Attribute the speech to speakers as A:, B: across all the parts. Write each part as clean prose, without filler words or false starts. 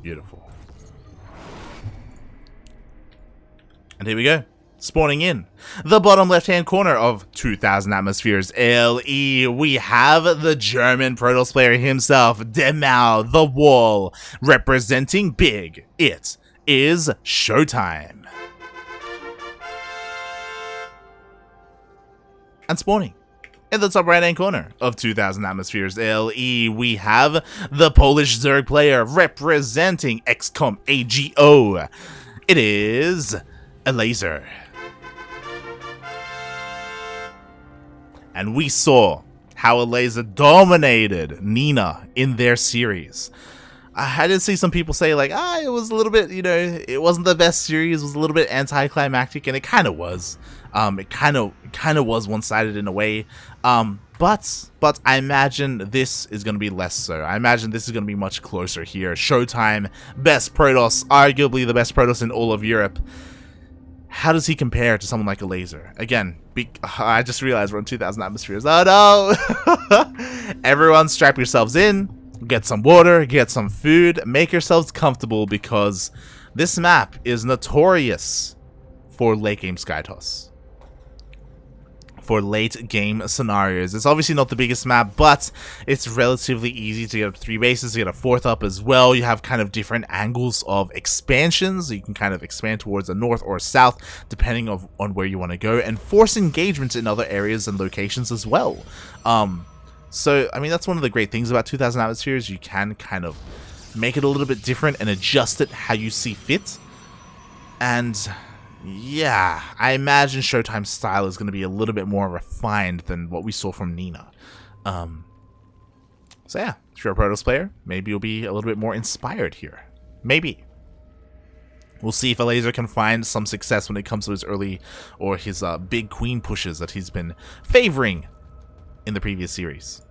A: Beautiful. And here we go. Spawning in the bottom left-hand corner of 2000 Atmospheres LE, we have the German Protoss player himself, Demau the Wall, representing big. It is ShoWTimE. And spawning in the top right-hand corner of 2000 Atmospheres LE, we have the Polish Zerg player representing x-kom AGO. It is Elazer. And we saw how Elazer dominated Nina in their series. I did see some people say like, it was a little bit, it wasn't the best series, it was a little bit anticlimactic, and it kind of was. It kind of was one-sided in a way. But I imagine this is going to be less so. I imagine this is going to be much closer here. ShoWTimE, best Protoss, arguably the best Protoss in all of Europe. How does he compare to someone like Elazer? Again, I just realized we're on 2000 Atmospheres. Oh no! Everyone strap yourselves in, get some water, get some food, make yourselves comfortable because this map is notorious for late game SkyToss. For late game scenarios. It's obviously not the biggest map, but it's relatively easy to get up 3 bases, to get a 4th up as well. You have kind of different angles of expansions. You can kind of expand towards the north or south, depending on where you want to go, and force engagements in other areas and locations as well. So, I mean, that's one of the great things about 2000 Atmospheres. You can kind of make it a little bit different and adjust it how you see fit. And yeah, I imagine ShoWTimE's style is going to be a little bit more refined than what we saw from Nina. So yeah, if you're a Protoss player, maybe you'll be a little bit more inspired here. Maybe. We'll see if Elazer can find some success when it comes to his early or his big queen pushes that he's been favoring in the previous series.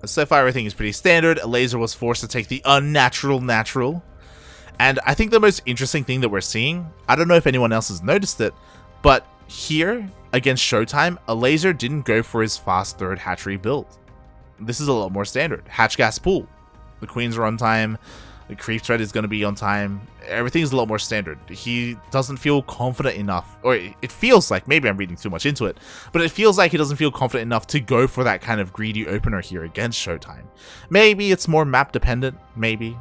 A: So far, everything is pretty standard. Elazer was forced to take the unnatural natural. And I think the most interesting thing that we're seeing, I don't know if anyone else has noticed it, but here, against ShoWTimE, Elazer didn't go for his fast 3rd hatchery build. This is a lot more standard. Hatch gas pool. The queens are on time. The creep thread is going to be on time. Everything's a lot more standard. He doesn't feel confident enough, or it feels like, maybe I'm reading too much into it, but it feels like he doesn't feel confident enough to go for that kind of greedy opener here against ShoWTimE. Maybe it's more map dependent, maybe.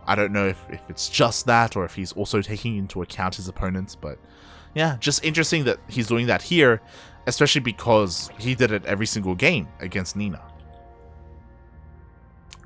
A: I don't know if it's just that or if he's also taking into account his opponents, but yeah, just interesting that he's doing that here, especially because he did it every single game against Nina.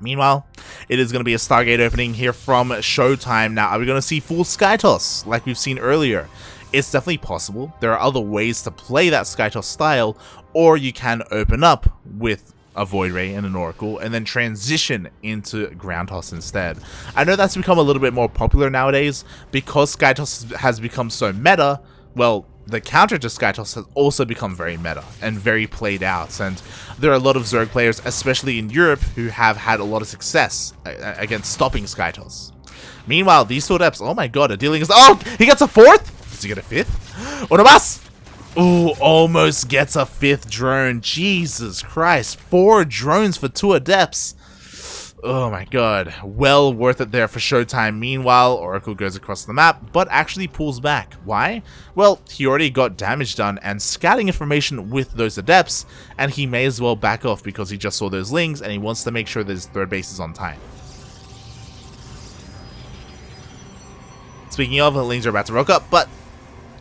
A: Meanwhile, it is going to be a Stargate opening here from ShoWTimE. Now, are we going to see full SkyToss like we've seen earlier? It's definitely possible. There are other ways to play that SkyToss style, or you can open up with a Void Ray and an Oracle, and then transition into Ground Toss instead. I know that's become a little bit more popular nowadays, because SkyToss has become so meta. Well, the counter to SkyToss has also become very meta and very played out, and there are a lot of Zerg players, especially in Europe, who have had a lot of success against stopping SkyToss. Meanwhile, these two depths, oh my god, a dealing is, oh, he gets a 4th? Does he get a 5th? Uno más! Ooh, almost gets a 5th drone. Jesus Christ. 4 drones for 2 adepts. Oh my god. Well worth it there for ShoWTimE. Meanwhile, Oracle goes across the map, but actually pulls back. Why? Well, he already got damage done and scouting information with those adepts, and he may as well back off because he just saw those lings and he wants to make sure that his 3rd base is on time. Speaking of, the lings are about to rock up, but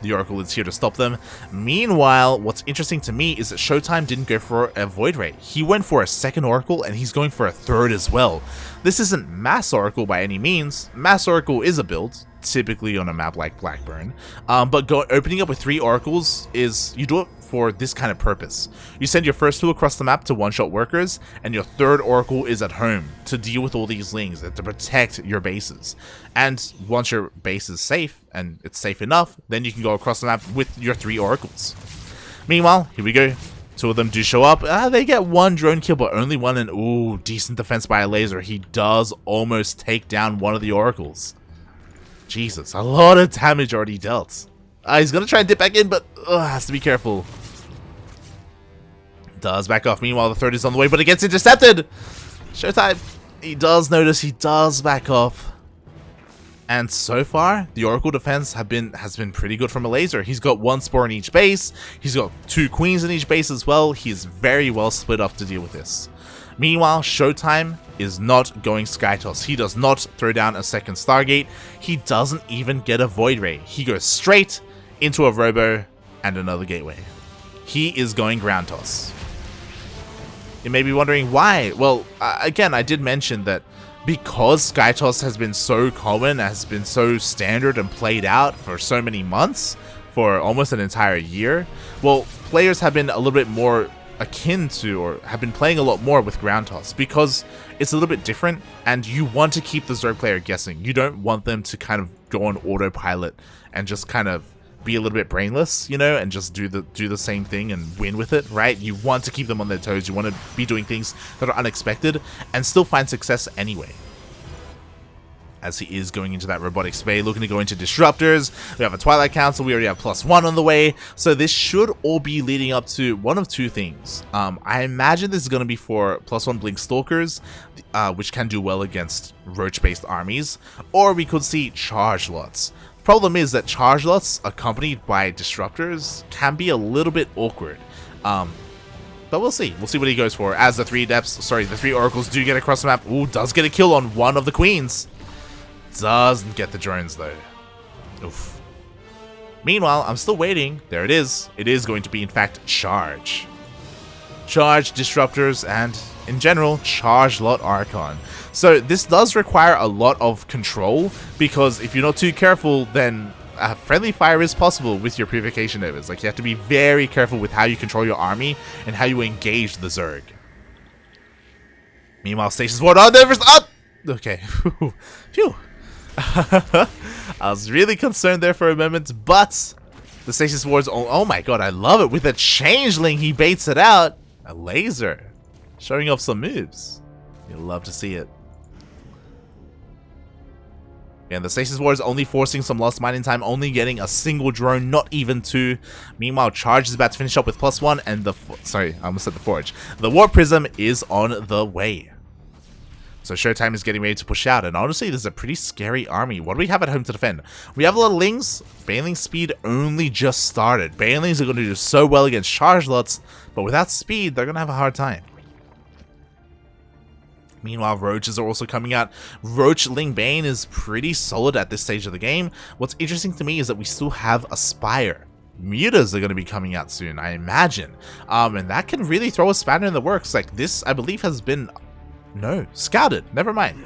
A: the Oracle is here to stop them. Meanwhile, what's interesting to me is that ShoWTimE didn't go for a Void Ray. He went for a 2nd Oracle, and he's going for a 3rd as well. This isn't Mass Oracle by any means. Mass Oracle is a build, typically on a map like Blackburn. But opening up with 3 Oracles is, you do it for this kind of purpose. You send your first 2 across the map to one-shot workers, and your 3rd Oracle is at home to deal with all these lings and to protect your bases. And once your base is safe, and it's safe enough, then you can go across the map with your 3 Oracles. Meanwhile, here we go. 2 of them do show up. They get 1 drone kill, but only 1, and ooh, decent defense by Elazer. He does almost take down one of the Oracles. Jesus, a lot of damage already dealt. He's gonna try and dip back in, but has to be careful. Does back off. Meanwhile, the 3rd is on the way, but it gets intercepted. ShoWTimE He does notice, he does back off. And so far, the Oracle defense has been pretty good from Elazer. He's got 1 spore in each base. He's got 2 queens in each base as well. He's very well split up to deal with this. Meanwhile, ShoWTimE is not going Skytoss. He does not throw down a second Stargate. He doesn't even get a Void Ray. He goes straight into a Robo and another Gateway. He is going Ground Toss. You may be wondering why. Well, again, I did mention that because Skytoss has been so common, has been so standard and played out for so many months, for almost an entire year, well, players have been a little bit more akin to, or have been playing a lot more with Ground Toss, because it's a little bit different, and you want to keep the Zerg player guessing. You don't want them to kind of go on autopilot and just kind of be a little bit brainless, you know, and just do the same thing and win with it, right? You want to keep them on their toes. You want to be doing things that are unexpected and still find success anyway. As he is going into that Robotics Bay, looking to go into Disruptors. We have a Twilight Council. We already have +1 on the way. So this should all be leading up to one of 2 things. I imagine this is going to be for +1 Blink Stalkers, which can do well against Roach-based armies. Or we could see Charge Lots. Problem is that Charge Lots accompanied by Disruptors can be a little bit awkward. But we'll see. We'll see what he goes for. As the 3 Oracles do get across the map. Ooh, does get a kill on one of the Queens. Doesn't get the drones though. Oof. Meanwhile, I'm still waiting. There it is. It is going to be, in fact, Charge. Charge, Disruptors, and, in general, Charge Lot Archon. So this does require a lot of control, because if you're not too careful, then friendly fire is possible with your Purification Novas. Like, you have to be very careful with how you control your army and how you engage the Zerg. Meanwhile, Stasis Ward on there. Okay. Phew. I was really concerned there for a moment, but the Stasis Ward's oh my god, I love it. With a Changeling, he baits it out. A Elazer showing off some moves. You'll love to see it. And the Stasis Ward is only forcing some lost mining time, only getting a single drone, not even 2. Meanwhile, Charge is about to finish up with +1, and sorry, I almost said the Forge. The Warp Prism is on the way. So ShoWTimE is getting ready to push out, and honestly, this is a pretty scary army. What do we have at home to defend? We have a lot of Lings. Baneling speed only just started. Banelings are going to do so well against Charge Lots, but without speed, they're going to have a hard time. Meanwhile, Roaches are also coming out. Roach Ling Bane is pretty solid at this stage of the game. What's interesting to me is that we still have Aspire. Mutas are going to be coming out soon, I imagine. And that can really throw a spanner in the works. Like, this, I believe, has been... No, scouted. Never mind.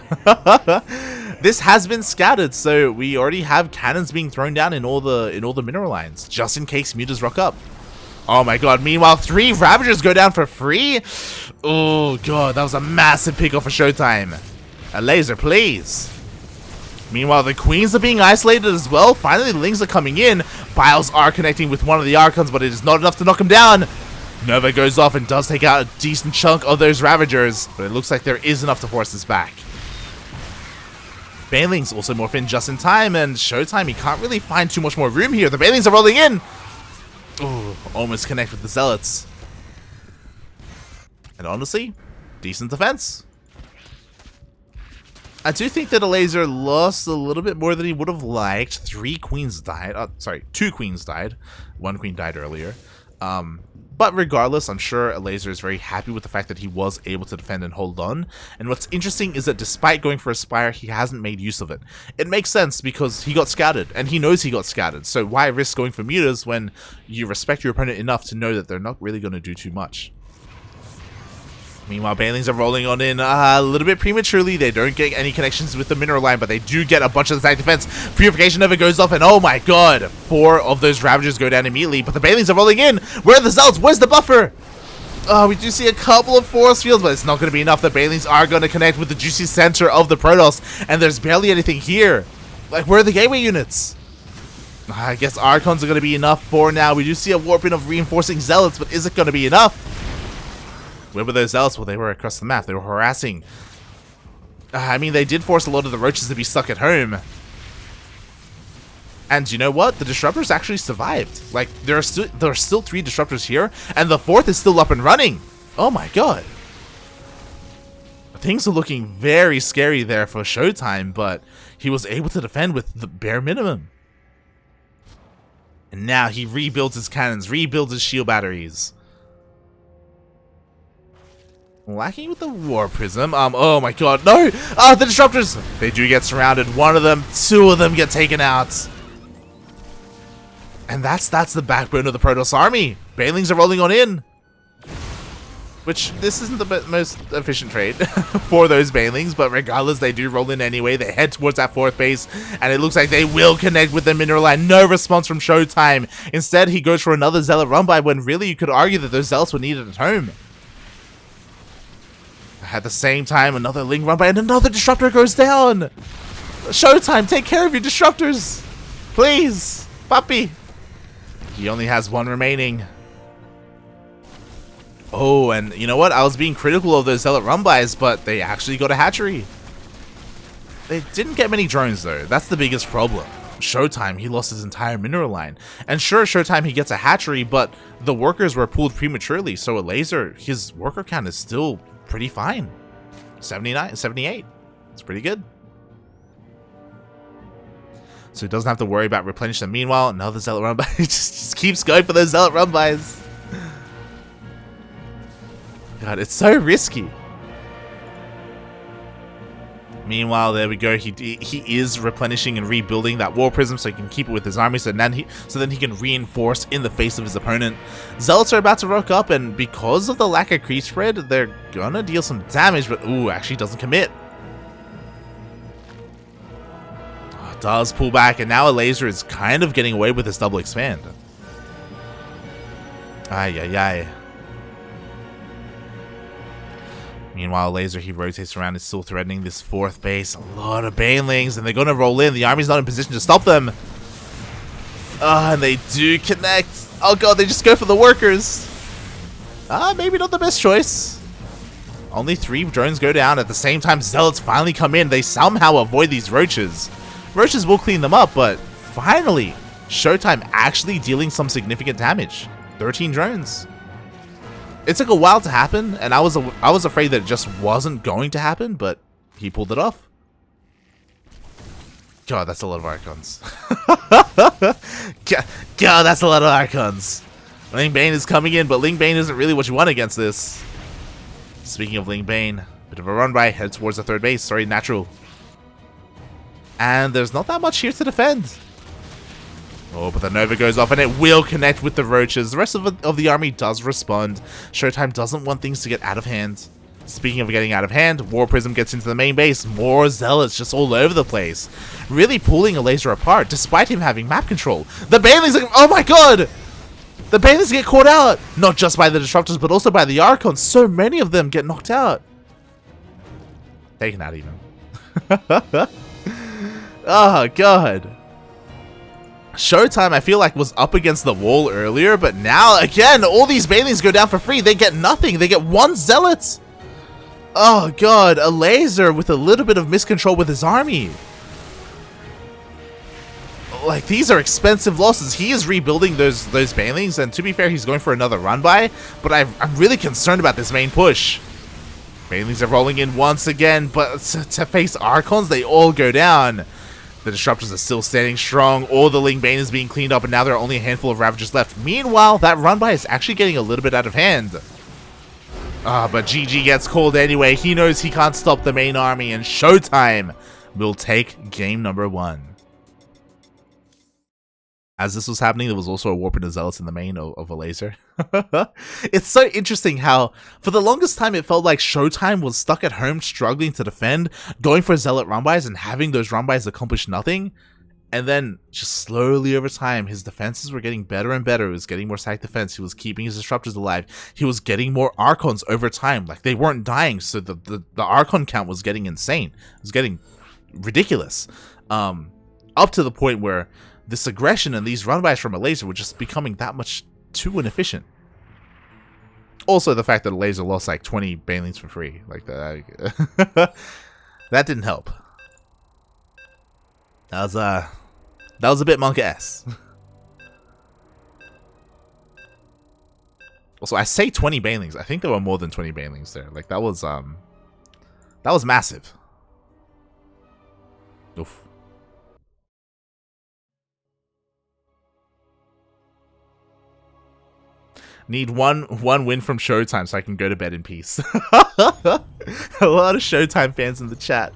A: This has been scouted, so we already have cannons being thrown down in all the mineral lines, just in case mutas rock up. Oh my god, meanwhile, 3 Ravagers go down for free? Oh god, that was a massive pick-off for ShoWTimE. A laser, please. Meanwhile, the Queens are being isolated as well. Finally, the Lings are coming in. Biles are connecting with one of the Archons, but it is not enough to knock him down. Nova goes off and does take out a decent chunk of those Ravagers, but it looks like there is enough to force this back. Banelings also morph in just in time, and ShoWTimE, he can't really find too much more room here. The Banelings are rolling in! Ooh, almost connect with the Zealots. And honestly, decent defense. I do think that Elazer lost a little bit more than he would have liked. 3 Queens died. Sorry, 2 Queens died. 1 Queen died earlier. But regardless, I'm sure Elazer is very happy with the fact that he was able to defend and hold on. And what's interesting is that despite going for Aspire, he hasn't made use of it. It makes sense because he got scouted, and he knows he got scouted. So why risk going for mutas when you respect your opponent enough to know that they're not really going to do too much? Meanwhile, Banelings are rolling on in a little bit prematurely. They don't get any connections with the mineral line, but they do get a bunch of attack defense. Purification Nova goes off, and oh my god, 4 of those Ravagers go down immediately, but the Banelings are rolling in. Where are the Zealots? Where's the buffer? We do see a couple of force fields, but it's not going to be enough. The Banelings are going to connect with the juicy center of the Protoss, and there's barely anything here. Like, where are the gateway units? I guess Archons are going to be enough for now. We do see a warping of reinforcing Zealots, but is it going to be enough? Where were those Zealots? Well, they were across the map. They were harassing. I mean, they did force a lot of the Roaches to be stuck at home. And you know what? The Disruptors actually survived. Like, there are still 3 Disruptors here, and the 4th is still up and running. Oh my god. things are looking very scary there for ShoWTimE, but he was able to defend with the bare minimum. And now he rebuilds his cannons, rebuilds his shield batteries. Lacking with the War Prism. Oh my god, no! Oh, the Disruptors! They do get surrounded. One of them, two of them get taken out. And that's the backbone of the Protoss army. Banelings are rolling on in. Which, this isn't the most efficient trade for those Banelings, but regardless, they do roll in anyway. They head towards that 4th base, and it looks like they will connect with the mineral line. No response from ShoWTimE. Instead, he goes for another Zealot run-by, when really you could argue that those Zealots were needed at home. At the same time, another Ling run-by, and another Disruptor goes down! ShoWTimE, take care of your Disruptors! Please! Puppy! He only has one remaining. Oh, and you know what? I was being critical of those Zealot run-bys, but they actually got a hatchery. They didn't get many drones, though. That's the biggest problem. ShoWTimE, he lost his entire mineral line. And sure, ShoWTimE, he gets a hatchery, but the workers were pulled prematurely, so Elazer, his worker count is still pretty fine. 79, 78. It's pretty good. So he doesn't have to worry about replenishing them. Meanwhile, another Zealot run-by just keeps going for those Zealot run-bys. God, it's so risky. Meanwhile, there we go. He is replenishing and rebuilding that War Prism so he can keep it with his army, so then he can reinforce in the face of his opponent. Zealots are about to rock up, and because of the lack of creep spread, they're gonna deal some damage, but ooh, actually doesn't commit. Oh, does pull back, and now Elazer is kind of getting away with this double expand. Ay, ay, ay. Meanwhile, Elazer, he rotates around, is still threatening this 4th base. A lot of Banelings, and they're going to roll in. The army's not in position to stop them. And they do connect. Oh god, they just go for the workers. Maybe not the best choice. Only 3 drones go down. At the same time, Zealots finally come in. They somehow avoid these Roaches. Roaches will clean them up, but finally, ShoWTimE actually dealing some significant damage. 13 drones. It took a while to happen, and I was afraid that it just wasn't going to happen, but he pulled it off. God, that's a lot of Archons. God, that's a lot of Archons. Ling Bane is coming in, but Ling Bane isn't really what you want against this. Speaking of Ling Bane, bit of a run-by, head towards the 3rd base. Sorry, natural. And there's not that much here to defend. Oh, but the Nova goes off, and it will connect with the Roaches. The rest of the army does respond. ShoWTimE doesn't want things to get out of hand. Speaking of getting out of hand, War Prism gets into the main base. More Zealots just all over the place. Really pulling Elazer apart, despite him having map control. The Banelings, oh my god! The Banelings get caught out! Not just by the Disruptors, but also by the Archons. So many of them get knocked out. Taken out even. Oh god. ShoWTimE, I feel like, was up against the wall earlier, but now, again, all these Banelings go down for free. They get nothing. They get 1 Zealot. Oh, God. Elazer with a little bit of miscontrol with his army. Like, these are expensive losses. He is rebuilding those Banelings, and to be fair, he's going for another run-by, but I'm really concerned about this main push. Banelings are rolling in once again, but to face Archons, they all go down. The Disruptors are still standing strong. All the Ling Bane is being cleaned up, and now there are only a handful of Ravagers left. Meanwhile, that run-by is actually getting a little bit out of hand. But GG gets called anyway. He knows he can't stop the main army, and ShoWTimE will take game number 1. As this was happening, there was also a Warp into Zealots in the main of Elazer. It's so interesting how, for the longest time, it felt like ShoWTimE was stuck at home struggling to defend, going for Zealot run-bys and having those run-bys accomplish nothing. And then, just slowly over time, his defenses were getting better and better. He was getting more stacked defense. He was keeping his Disruptors alive. He was getting more Archons over time. Like, they weren't dying, so the Archon count was getting insane. It was getting ridiculous. Up to the point where this aggression and these run-bys from Elazer were just becoming that much too inefficient. Also, the fact that Elazer lost like 20 Banelings for free, like that, that didn't help. That was a bit monk-ass. Also, I say 20 Banelings. I think there were more than 20 Banelings there. Like, that was That was massive. Oof. Need one win from ShoWTimE so I can go to bed in peace. A lot of ShoWTimE fans in the chat.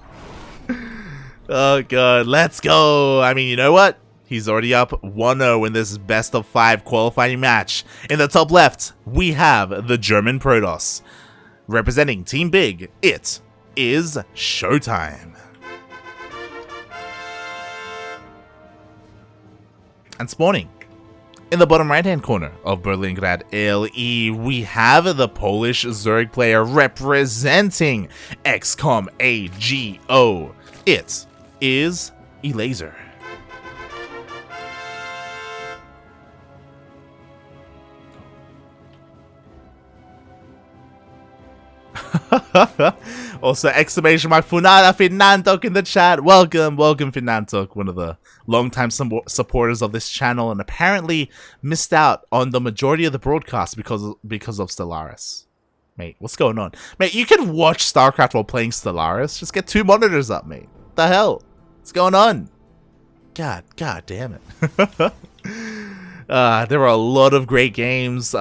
A: Oh god, let's go. I mean, you know what? He's already up 1-0 in this best of 5 qualifying match. In the top left, we have the German Protoss. Representing Team Big, it is ShoWTimE. And spawning in the bottom right hand corner of Berlingrad LE, we have the Polish Zerg player representing x-kom AGO. It is Elazer. Also, exclamation mark Funada Finantok in the chat. Welcome Finantok, one of the longtime supporters of this channel, and apparently missed out on the majority of the broadcast because of Stellaris. Mate, what's going on? Mate, you can watch StarCraft while playing Stellaris. Just get 2 monitors up, mate. What the hell? What's going on? God damn it. There were a lot of great games.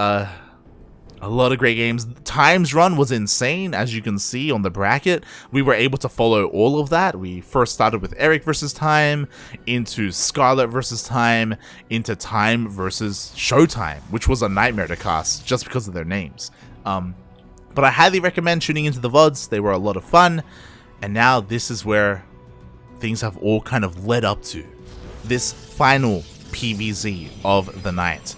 A: Time's run was insane, as you can see on the bracket. We were able to follow all of that. We first started with Eric versus Time, into Scarlet versus Time, into Time versus ShoWTimE, which was a nightmare to cast just because of their names. But I highly recommend tuning into the VODs. They were a lot of fun. And now this is where things have all kind of led up to this final PvZ of the night.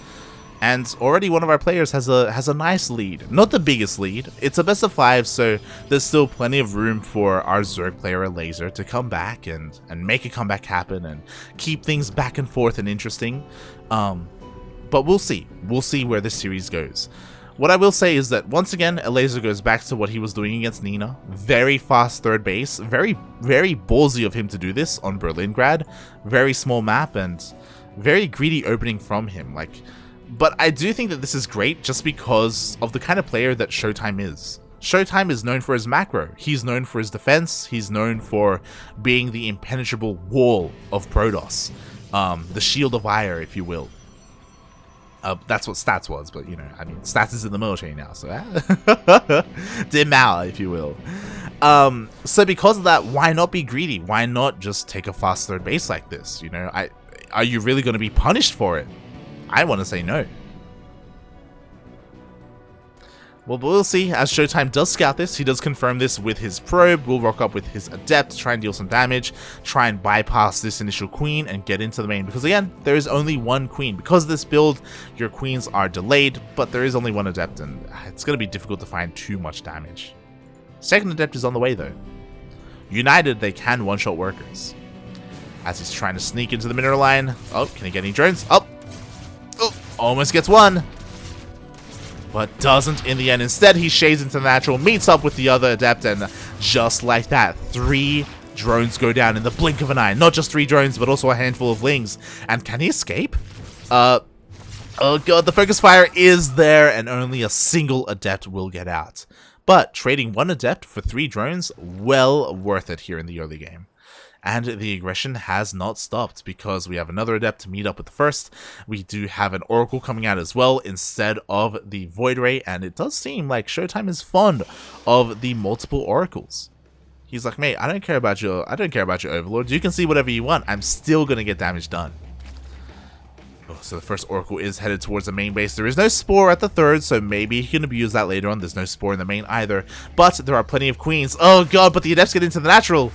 A: And already one of our players has a nice lead. Not the biggest lead. It's a best of 5, so there's still plenty of room for our Zerg player Elazer to come back and make a comeback happen and keep things back and forth and interesting. But we'll see. We'll see where this series goes. What I will say is that once again, Elazer goes back to what he was doing against Nina. Very fast third base. Very ballsy of him to do this on Berlingrad. Very small map and very greedy opening from him. But I do think that this is great just because of the kind of player that ShoWTimE is. ShoWTimE is known for his macro. He's known for his defense. He's known for being the impenetrable wall of Protoss. The shield of ire, if you will. That's what stats was, but you know, I mean, stats is in the military now, so Dimal, if you will. So because of that, why not be greedy? Why not just take a fast third base like this? You know, are you really going to be punished for it? I want to say no. Well, but we'll see. As ShoWTimE does scout this, he does confirm this with his probe. We'll rock up with his adept, try and deal some damage, try and bypass this initial queen and get into the main. Because again, there is only one queen. Because of this build, your queens are delayed, but there is only one adept, and it's going to be difficult to find too much damage. Second adept is on the way though. United, they can one-shot workers. As he's trying to sneak into the mineral line. Oh, can he get any drones? Oh, almost gets one. But doesn't in the end. Instead, he shades into the natural, meets up with the other adept, and just like that, 3 drones go down in the blink of an eye. Not just 3 drones, but also a handful of lings. And can he escape? Oh god, the focus fire is there, and only a single adept will get out. But trading 1 adept for 3 drones, well worth it here in the early game. And the aggression has not stopped because we have another adept to meet up with the first. We do have an oracle coming out as well instead of the void ray, and it does seem like ShoWTimE is fond of the multiple oracles. He's like, mate, I don't care about your overlords. You can see whatever you want. I'm still gonna get damage done. Oh, so the first oracle is headed towards the main base. There is no spore at the third, so maybe he can abuse that later on. There's no spore in the main either, but there are plenty of queens. Oh god, but the adepts get into the natural.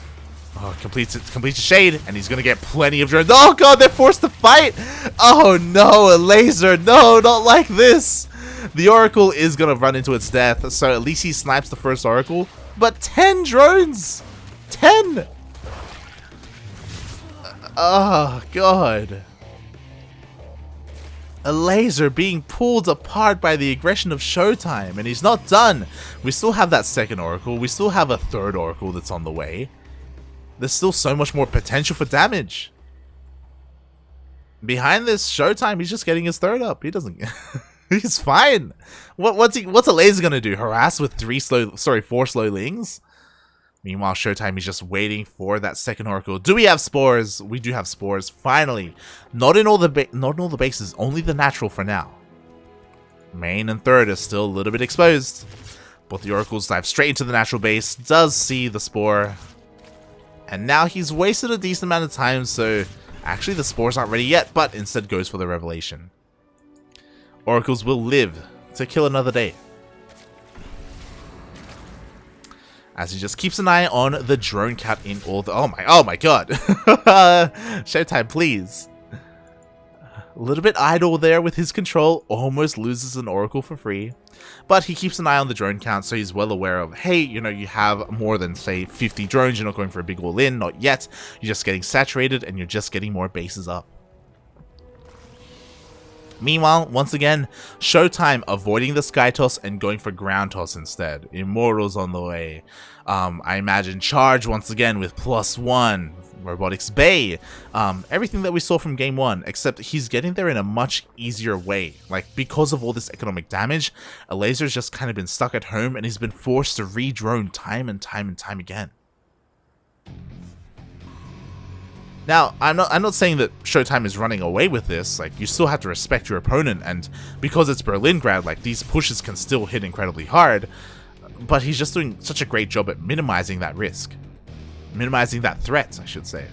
A: Oh, completes a shade, and he's gonna get plenty of drones. Oh god, they're forced to fight! Oh no, Elazer, no, not like this! The Oracle is gonna run into its death, so at least he snipes the first Oracle. But 10 drones! 10! Oh god. Elazer being pulled apart by the aggression of ShoWTimE, and he's not done. We still have that second Oracle, we still have a third Oracle that's on the way. There's still so much more potential for damage. Behind this ShoWTimE, he's just getting his third up. He doesn't. He's fine. What's Elazer gonna do? Harass with 4 slow lings? Meanwhile, ShoWTimE is just waiting for that second Oracle. Do we have spores? We do have spores. Finally, not in all the bases, only the natural for now. Main and third are still a little bit exposed, but the Oracles dive straight into the natural base. Does see the spore, and now he's wasted a decent amount of time. So actually, the spores aren't ready yet, but instead goes for the revelation. Oracles will live to kill another day, as he just keeps an eye on the drone count in all the... Oh my god. ShoWTimE, please. A little bit idle there with his control. Almost loses an Oracle for free. But he keeps an eye on the drone count, so he's well aware of, hey, you know, you have more than, say, 50 drones. You're not going for a big all-in, not yet. You're just getting saturated, and you're just getting more bases up. Meanwhile, once again, ShoWTimE avoiding the Sky Toss and going for Ground Toss instead. Immortals on the way. I imagine Charge once again with +1. Robotics Bay. Everything that we saw from Game 1, except he's getting there in a much easier way. Like, because of all this economic damage, Elazer's just kind of been stuck at home and he's been forced to re-drone time and time again. Now, I'm not saying that ShoWTimE is running away with this. Like, you still have to respect your opponent, and because it's Berlingrad, like, these pushes can still hit incredibly hard, but he's just doing such a great job at minimizing that risk. Minimizing that threat, I should say.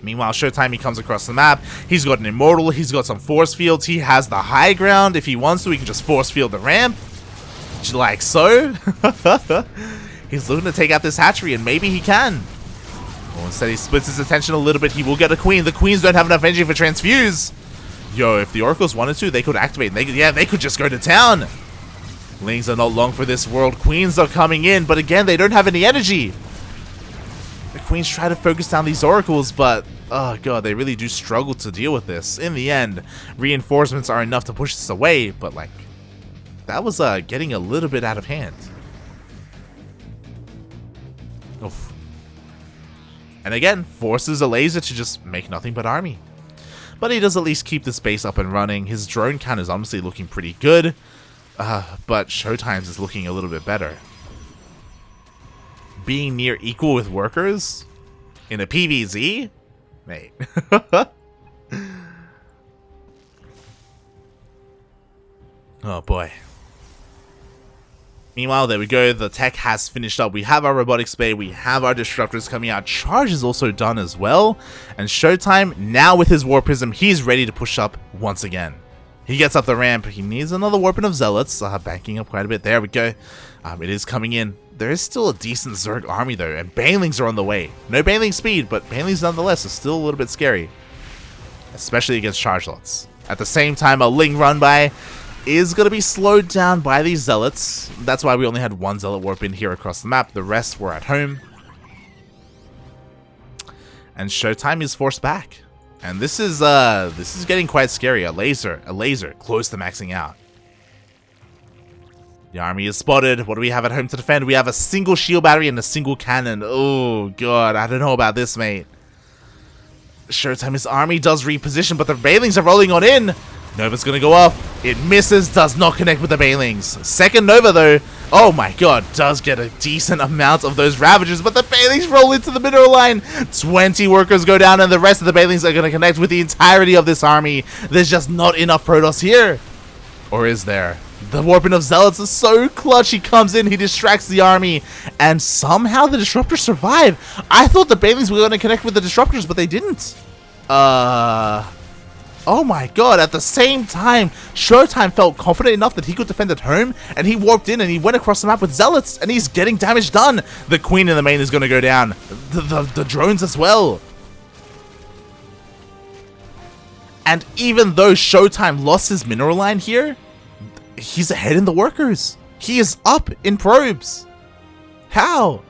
A: Meanwhile, ShoWTimE comes across the map. He's got an Immortal, he's got some force fields, he has the high ground. If he wants to, he can just force field the ramp, like so. He's looking to take out this hatchery, and maybe he can. Well, instead, he splits his attention a little bit. He will get a queen. The queens don't have enough energy for transfuse. Yo, if the Oracles wanted to, they could activate. They could just go to town. Lings are not long for this world. Queens are coming in, but again, they don't have any energy. The queens try to focus down these Oracles, but oh god, they really do struggle to deal with this. In the end, reinforcements are enough to push this away, but like, that was getting a little bit out of hand. Oof. And again, forces Elazer to just make nothing but army. But he does at least keep this base up and running. His drone count is honestly looking pretty good. But ShoWTimE's is looking a little bit better. Being near equal with workers in a PvZ? Mate. Oh boy. Meanwhile, there we go, the tech has finished up. We have our robotics bay, we have our disruptors coming out. Charge is also done as well. And ShoWTimE, now with his Warp Prism, he's ready to push up once again. He gets up the ramp. He needs another Warping of Zealots, banking up quite a bit. There we go. It is coming in. There is still a decent Zerg army though, and Banelings are on the way. No Baneling speed, but Banelings nonetheless are still a little bit scary. Especially against charge lots. At the same time, a Ling run by is going to be slowed down by these Zealots. That's why we only had one Zealot warp in here across the map. The rest were at home. And ShoWTimE is forced back. And this is getting quite scary. Elazer, close to maxing out. The army is spotted. What do we have at home to defend? We have a single shield battery and a single cannon. Oh god, I don't know about this, mate. ShoWTime's army does reposition, but the Banelings are rolling on in. Nova's gonna go off. It misses, does not connect with the Banelings. Second Nova though, oh my god, does get a decent amount of those Ravagers, but the Banelings roll into the mineral line. 20 workers go down, and the rest of the Banelings are gonna connect with the entirety of this army. There's just not enough Protoss here. Or is there? The Warping of Zealots is so clutch. He comes in, he distracts the army, and somehow the Disruptors survive. I thought the Banelings were gonna connect with the Disruptors, but they didn't. Oh my god, at the same time, ShoWTimE felt confident enough that he could defend at home, and he warped in and he went across the map with Zealots, and he's getting damage done. The Queen in the main is going to go down. The drones as well. And even though ShoWTimE lost his mineral line here, he's ahead in the workers. He is up in probes. How?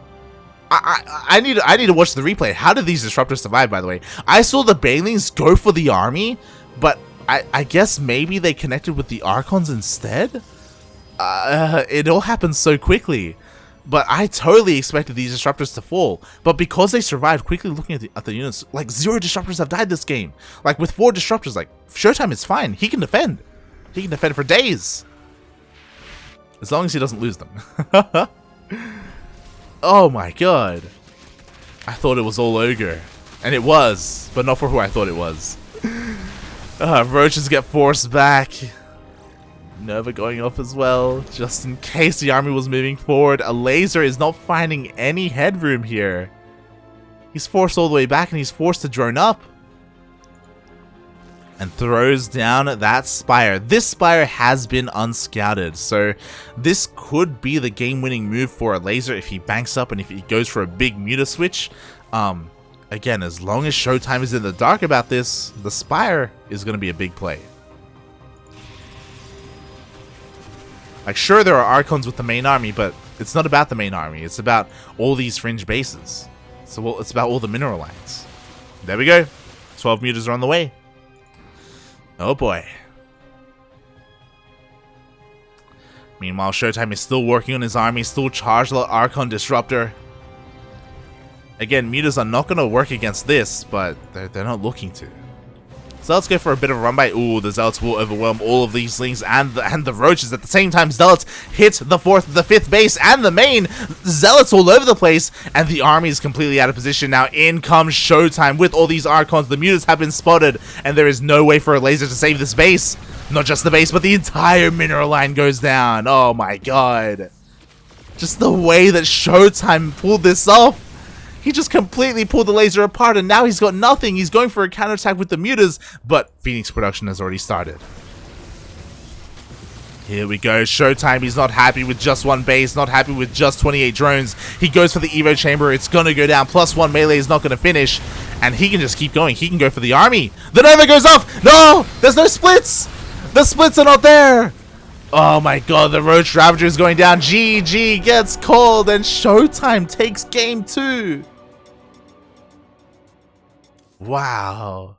A: I need to watch the replay. How did these Disruptors survive, by the way? I saw the Banelings go for the army, but I guess maybe they connected with the Archons instead? It all happened so quickly. But I totally expected these Disruptors to fall. But because they survived quickly, looking at the units, like 0 Disruptors have died this game. Like with 4 Disruptors, like ShoWTimE is fine. He can defend. He can defend for days. As long as he doesn't lose them. Oh my god. I thought it was all Ogre. And it was, but not for who I thought it was. Roaches get forced back. Nova going off as well, just in case the army was moving forward. Elazer is not finding any headroom here. He's forced all the way back and he's forced to drone up. And throws down that Spire. This Spire has been unscouted, so this could be the game-winning move for Elazer if he banks up and if he goes for a big muta switch. Again, as long as ShoWTimE is in the dark about this, the Spire is going to be a big play. Like, sure, there are Archons with the main army, but it's not about the main army. It's about all these fringe bases. So it's about all the mineral lines. There we go. 12 mutas are on the way. Oh boy. Meanwhile, ShoWTimE is still working on his army, still charged the Archon Disruptor. Again, mutas are not going to work against this, but they're not looking to. So let's go for a bit of a run by. Ooh, the Zealots will overwhelm all of these Lings and the Roaches. At the same time, Zealots hit the 4th, the 5th base, and the main. Zealots all over the place, and the army is completely out of position. Now in comes ShoWTimE with all these Archons. The mutas have been spotted, and there is no way for Elazer to save this base. Not just the base, but the entire mineral line goes down. Oh my god. Just the way that ShoWTimE pulled this off. He just completely pulled the Elazer apart, and now he's got nothing. He's going for a counterattack with the mutas, but Phoenix production has already started. Here we go. ShoWTimE, he's not happy with just one base, not happy with just 28 drones. He goes for the Evo Chamber. It's going to go down. +1 melee is not going to finish, and he can just keep going. He can go for the army. The Nova goes off. No! There's no splits! The splits are not there! Oh my god, the Roach Ravager is going down. GG gets called, and ShoWTimE takes game 2. Wow.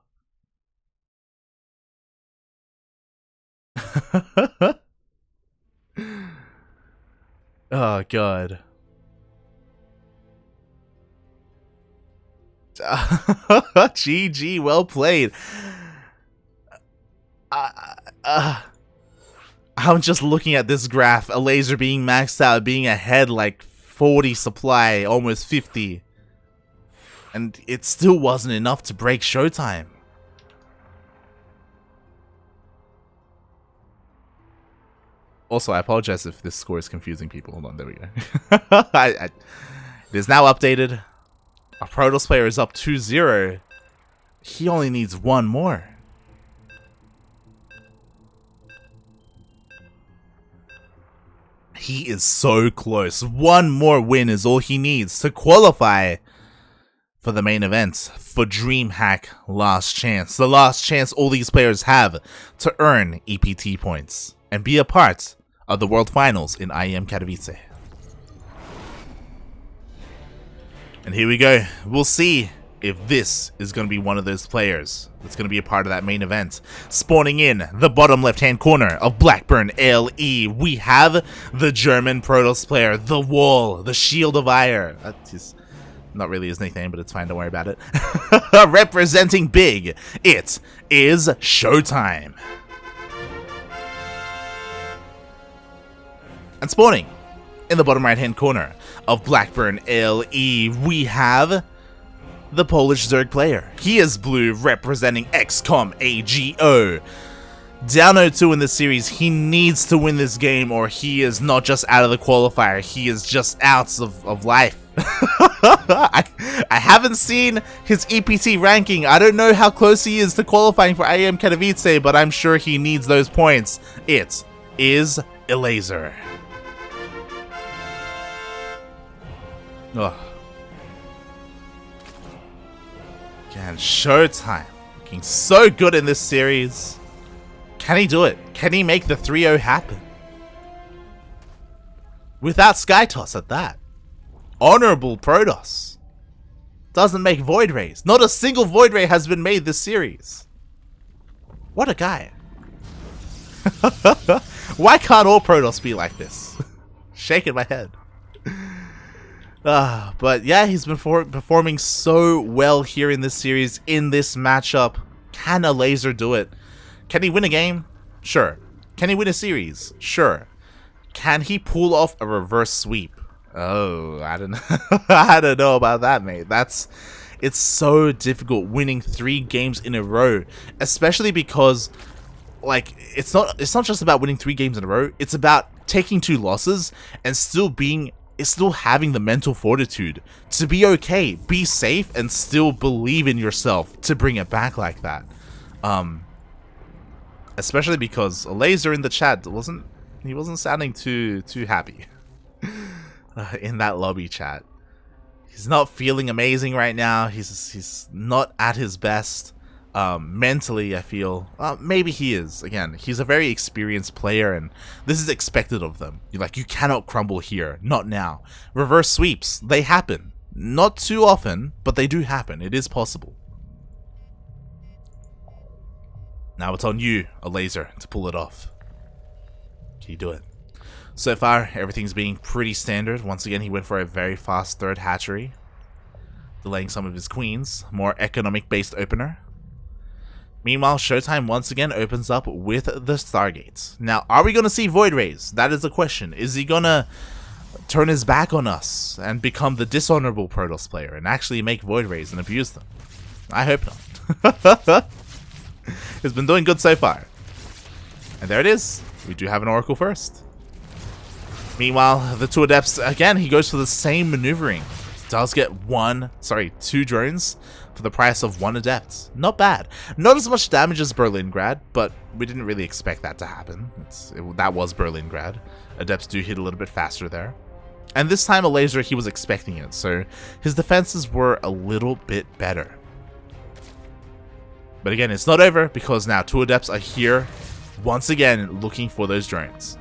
A: Oh god. GG, well played. I'm just looking at this graph. Elazer being maxed out, being ahead like 40 supply, almost 50. And it still wasn't enough to break ShoWTimE. Also, I apologize if this score is confusing people. Hold on, there we go. It is now updated. Our Protoss player is up 2-0. He only needs one more. He is so close. One more win is all he needs to qualify for the main event, for DreamHack Last Chance. The last chance all these players have to earn EPT points and be a part of the World Finals in IEM Katowice. And here we go. We'll see if this is going to be one of those players that's going to be a part of that main event. Spawning in the bottom left-hand corner of Blackburn LE, we have the German Protoss player, The Wall, the Shield of Ire. That is not really his nickname, but it's fine, don't worry about it. Representing big, it is ShoWTimE. And spawning in the bottom right-hand corner of Blackburn LE, we have the Polish Zerg player. He is blue, representing x-kom AGO. Down 0-2 in this series, he needs to win this game or he is not just out of the qualifier, he is just out of life. I haven't seen his EPT ranking. I don't know how close he is to qualifying for IEM Katowice, but I'm sure he needs those points. It is Elazer. Oh. Again, ShoWTimE looking so good in this series. Can he do it? Can he make the 3-0 happen? Without Skytoss at that. Honorable Protoss. Doesn't make Void Rays. Not a single Void Ray has been made this series. What a guy. Why can't all Protoss be like this? Shaking my head. But yeah, he's been performing so well here in this series, in this matchup. Can Elazer do it? Can he win a game? Sure. Can he win a series? Sure. Can he pull off a reverse sweep? Oh, I don't know. I don't know about that, mate. It's so difficult winning 3 games in a row, especially because, like, it's not just about winning 3 games in a row. It's about taking 2 losses and still having the mental fortitude to be okay, be safe, and still believe in yourself to bring it back like that. Especially because Elazer in the chat wasn't sounding too happy in that lobby chat. He's not feeling amazing right now. He's not at his best mentally, I feel. Maybe he is. Again, he's a very experienced player, and this is expected of them. You cannot crumble here. Not now. Reverse sweeps, they happen. Not too often, but they do happen. It is possible. Now it's on you, Elazer, to pull it off. Can you do it? So far, everything's being pretty standard. Once again, he went for a very fast 3rd hatchery, delaying some of his queens. More economic-based opener. Meanwhile, ShoWTimE once again opens up with the Stargates. Now, are we going to see Void Rays? That is the question. Is he going to turn his back on us and become the dishonorable Protoss player and actually make Void Rays and abuse them? I hope not. It's been doing good so far. And there it is. We do have an Oracle first. Meanwhile, the 2 Adepts, again, he goes for the same maneuvering. Does get 2 drones for the price of 1 Adept. Not bad. Not as much damage as Berlingrad, but we didn't really expect that to happen. That was Berlingrad. Adepts do hit a little bit faster there. And this time, Elazer, he was expecting it, so his defenses were a little bit better. But again, it's not over, because now 2 Adepts are here, once again, looking for those drones.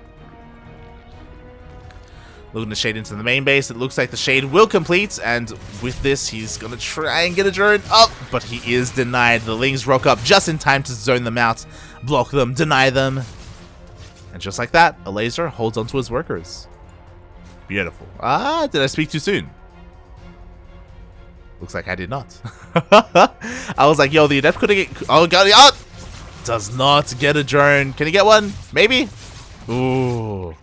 A: Looking to shade into the main base. It looks like the shade will complete, and with this, he's going to try and get a drone up, but he is denied. The Lings rock up just in time to zone them out, block them, deny them. And just like that, Elazer holds onto his workers. Beautiful. Did I speak too soon? Looks like I did not. I was like, yo, the Adept couldn't get... Oh, got it. Oh! Does not get a drone. Can he get one? Maybe? Ooh.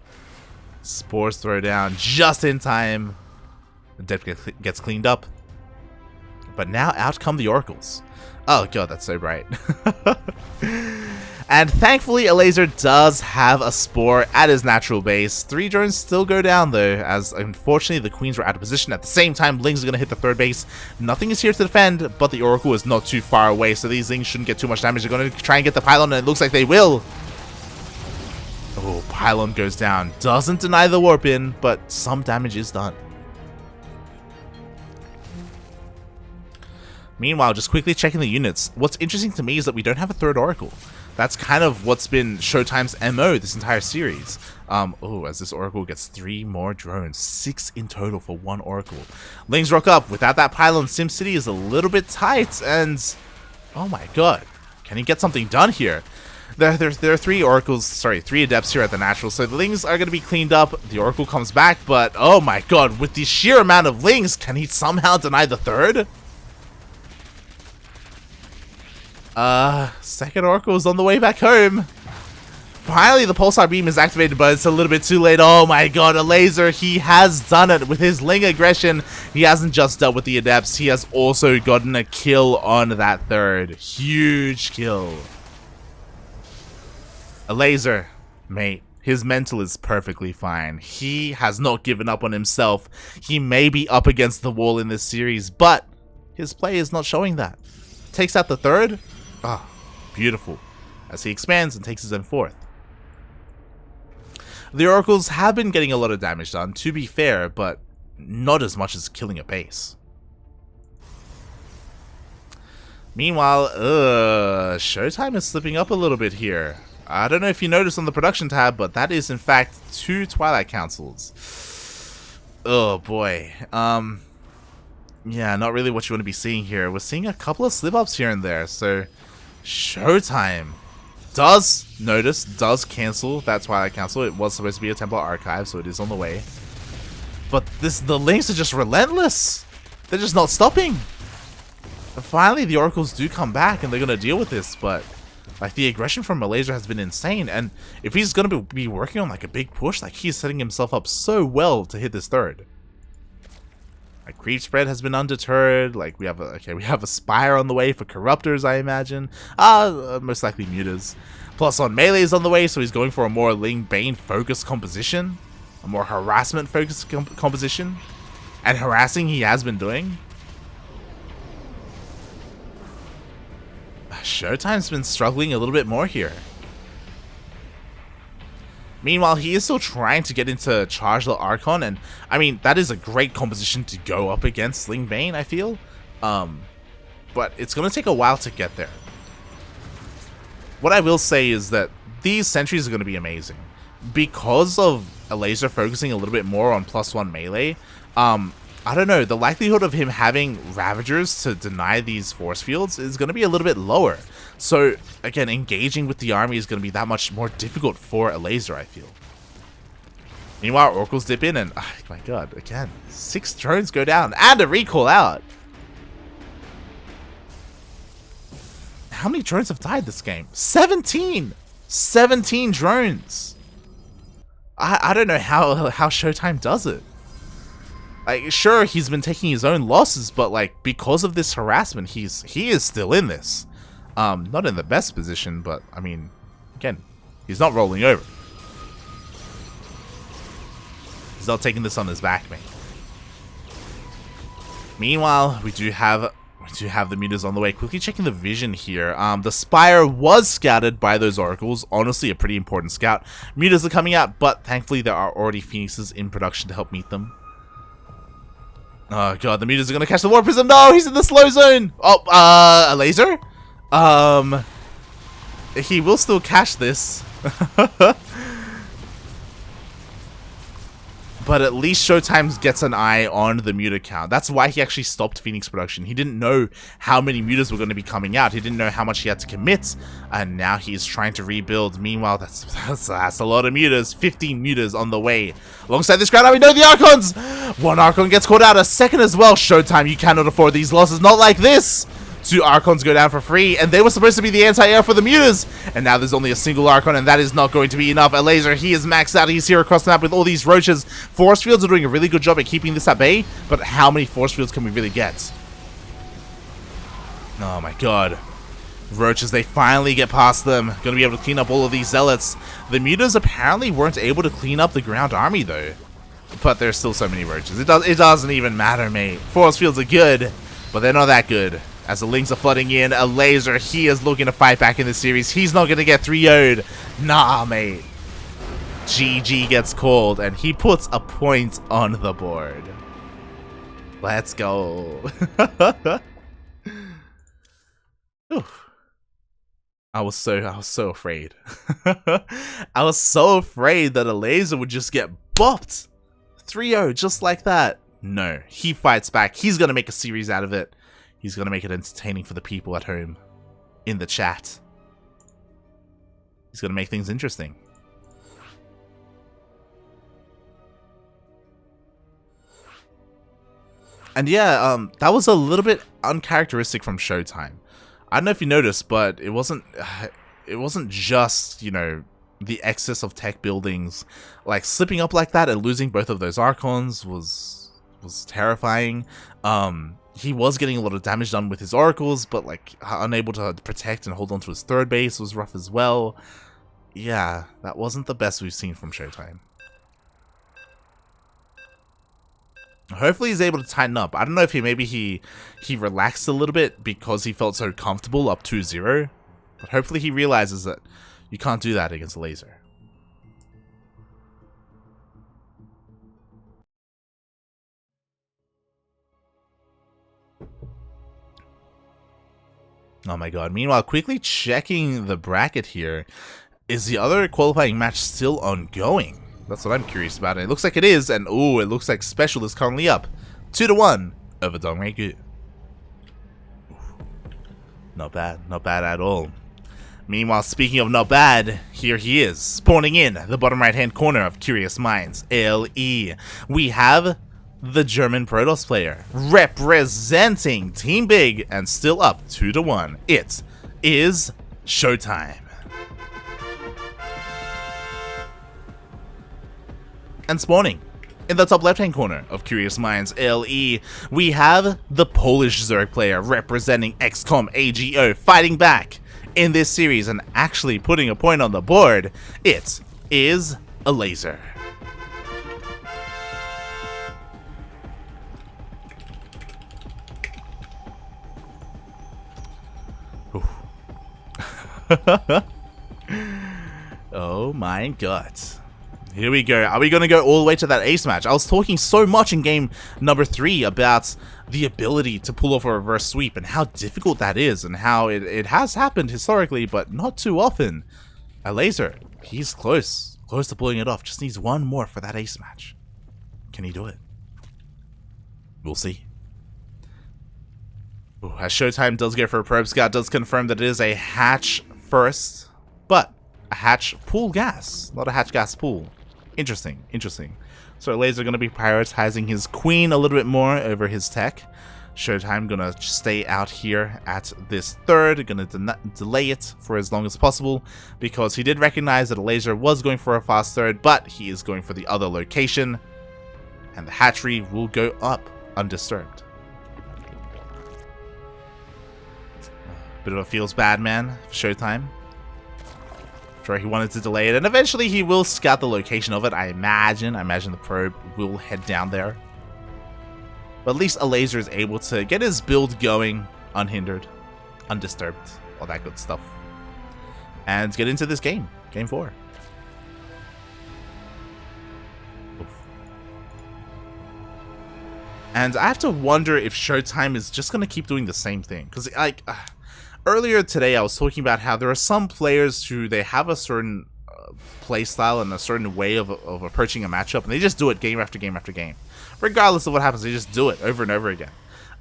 A: Spores throw down just in time. The Adept gets cleaned up. But now out come the Oracles. Oh, God, that's so bright. And thankfully, Elazer does have a Spore at his natural base. 3 drones still go down, though, as unfortunately the Queens were out of position. At the same time, Lings are going to hit the 3rd base. Nothing is here to defend, but the Oracle is not too far away, so these Lings shouldn't get too much damage. They're going to try and get the Pylon, and it looks like they will. Oh, Pylon goes down. Doesn't deny the warp in, but some damage is done. Meanwhile, just quickly checking the units. What's interesting to me is that we don't have a 3rd Oracle. That's kind of what's been ShoWTimE's MO this entire series. As this Oracle gets 3 more drones. 6 in total for 1 Oracle. Lings rock up. Without that Pylon, SimCity is a little bit tight, and... oh my god. Can he get something done here? There are 3 Oracles, 3 Adepts here at the natural, so the Lings are going to be cleaned up. The Oracle comes back, but oh my god, with the sheer amount of Lings, can he somehow deny the 3rd? Second Oracle is on the way back home. Finally, the Pulsar Beam is activated, but it's a little bit too late. Oh my god, Elazer, he has done it with his Ling aggression. He hasn't just dealt with the Adepts, he has also gotten a kill on that 3rd. Huge kill. Elazer, mate, his mental is perfectly fine. He has not given up on himself. He may be up against the wall in this series, but his play is not showing that. Takes out the 3rd. Ah, beautiful. As he expands and takes his own 4th. The Oracles have been getting a lot of damage done, to be fair, but not as much as killing a base. Meanwhile, ShoWTimE is slipping up a little bit here. I don't know if you noticed on the production tab, but that is in fact 2 Twilight Councils. Oh boy. Yeah, not really what you want to be seeing here. We're seeing a couple of slip-ups here and there, so ShoWTimE does notice, does cancel that Twilight Council. It was supposed to be a Templar Archive, so it is on the way. But the Lings are just relentless. They're just not stopping. And finally, the Oracles do come back, and they're going to deal with this, but like the aggression from Elazer has been insane, and if he's going to be working on like a big push, like he's setting himself up so well to hit this 3rd. Like, creep spread has been undeterred. Like, we have a Spire on the way for Corruptors, I imagine. Most likely Mutas. Plus on melee is on the way, so he's going for a more Ling Bane focused composition. A more harassment focused composition. And harassing he has been doing. ShoWTimE's been struggling a little bit more here. Meanwhile, he is still trying to get into Charge the Archon, and I mean, that is a great composition to go up against Ling Bane, I feel. But it's going to take a while to get there. What I will say is that these sentries are going to be amazing. Because of Elazer focusing a little bit more on +1 melee, I don't know, the likelihood of him having Ravagers to deny these force fields is going to be a little bit lower. So, again, engaging with the army is going to be that much more difficult for Elazer, I feel. Meanwhile, Oracles dip in and, oh my god, again, 6 drones go down and a recall out. How many drones have died this game? 17! 17 drones! I don't know how ShoWTimE does it. Like, sure, he's been taking his own losses, but like, because of this harassment, he is still in this. Not in the best position, but I mean, again, he's not rolling over. He's not taking this on his back, mate. Meanwhile, we do have the Mutas on the way. Quickly checking the vision here. The Spire was scouted by those Oracles. Honestly, a pretty important scout. Mutas are coming out, but thankfully there are already Phoenixes in production to help meet them. Oh god, the Mutas are gonna catch the War Prism. No, he's in the slow zone. Oh, Elazer? He will still catch this. But at least ShoWTimE gets an eye on the Muta count. That's why he actually stopped Phoenix production. He didn't know how many Mutas were going to be coming out. He didn't know how much he had to commit. And now he's trying to rebuild. Meanwhile, that's a lot of Mutas. 15 Mutas on the way. Alongside this crowd, now we know the Archons! One Archon gets caught out. A second as well. ShoWTimE, you cannot afford these losses. Not like this! 2 Archons go down for free, and they were supposed to be the anti-air for the Mutas, and now there's only a single Archon, and that is not going to be enough. Elazer, he is maxed out. He's here across the map with all these Roaches. Force fields are doing a really good job at keeping this at bay, but how many force fields can we really get? Oh my god. Roaches, they finally get past them. Gonna be able to clean up all of these Zealots. The Mutas apparently weren't able to clean up the ground army, though. But there's still so many Roaches. It doesn't even matter, mate. Force fields are good, but they're not that good. As the Lings are flooding in, Elazer, he is looking to fight back in the series. He's not going to get 3-0'd. Nah, mate. GG gets called, and he puts a point on the board. Let's go. I was so afraid. I was so afraid that Elazer would just get bopped. 3-0, just like that. No, he fights back. He's going to make a series out of it. He's going to make it entertaining for the people at home, in the chat. He's going to make things interesting. And yeah, that was a little bit uncharacteristic from ShoWTimE. I don't know if you noticed, but it wasn't just, you know, the excess of tech buildings. Like, slipping up like that and losing both of those Archons was terrifying. He was getting a lot of damage done with his Oracles, but like unable to protect and hold on to his third base was rough as well. Yeah, that wasn't the best we've seen from ShoWTimE. Hopefully he's able to tighten up. I don't know if he relaxed a little bit because he felt so comfortable up 2-0, but hopefully he realizes that you can't do that against Elazer. Oh my god. Meanwhile, quickly checking the bracket here. Is the other qualifying match still ongoing? That's what I'm curious about. And it looks like it is. And ooh, it looks like Special is currently up 2-1 over Donghaegu. Not bad. Not bad at all. Meanwhile, speaking of not bad, here he is, spawning in the bottom right-hand corner of Curious Minds, LE. We have the German Protoss player, representing Team Big, and still up 2-1. It is ShoWTimE. And spawning In the top left-hand corner of Curious Minds LE, we have the Polish Zerg player representing x-kom AGO fighting back in this series and actually putting a point on the board. It is Elazer. Oh my god. Here we go. Are we going to go all the way to that ace match? I was talking so much in game number 3 about the ability to pull off a reverse sweep and how difficult that is and how it has happened historically, but not too often. Elazer, he's close to pulling it off. Just needs one more for that ace match. Can he do it? We'll see. Ooh, as ShoWTimE does go for a probe scout, does confirm that it is a hatch first, but a hatch pool gas, not a hatch gas pool. Interesting. So Elazer going to be prioritizing his queen a little bit more over his tech. ShoWTimE going to stay out here at this third, going to delay it for as long as possible, because he did recognize that Elazer was going for a fast third, but he is going for the other location, and the hatchery will go up undisturbed. Bit of a feels bad man for ShoWTimE. Sure, he wanted to delay it, and eventually he will scout the location of it. I imagine the probe will head down there. But at least Elazer is able to get his build going unhindered, undisturbed, all that good stuff, and get into this game, game 4. Oof. And I have to wonder if ShoWTimE is just gonna keep doing the same thing, because like. Earlier today, I was talking about how there are some players who they have a certain playstyle and a certain way of approaching a matchup, and they just do it game after game after game. Regardless of what happens, they just do it over and over again.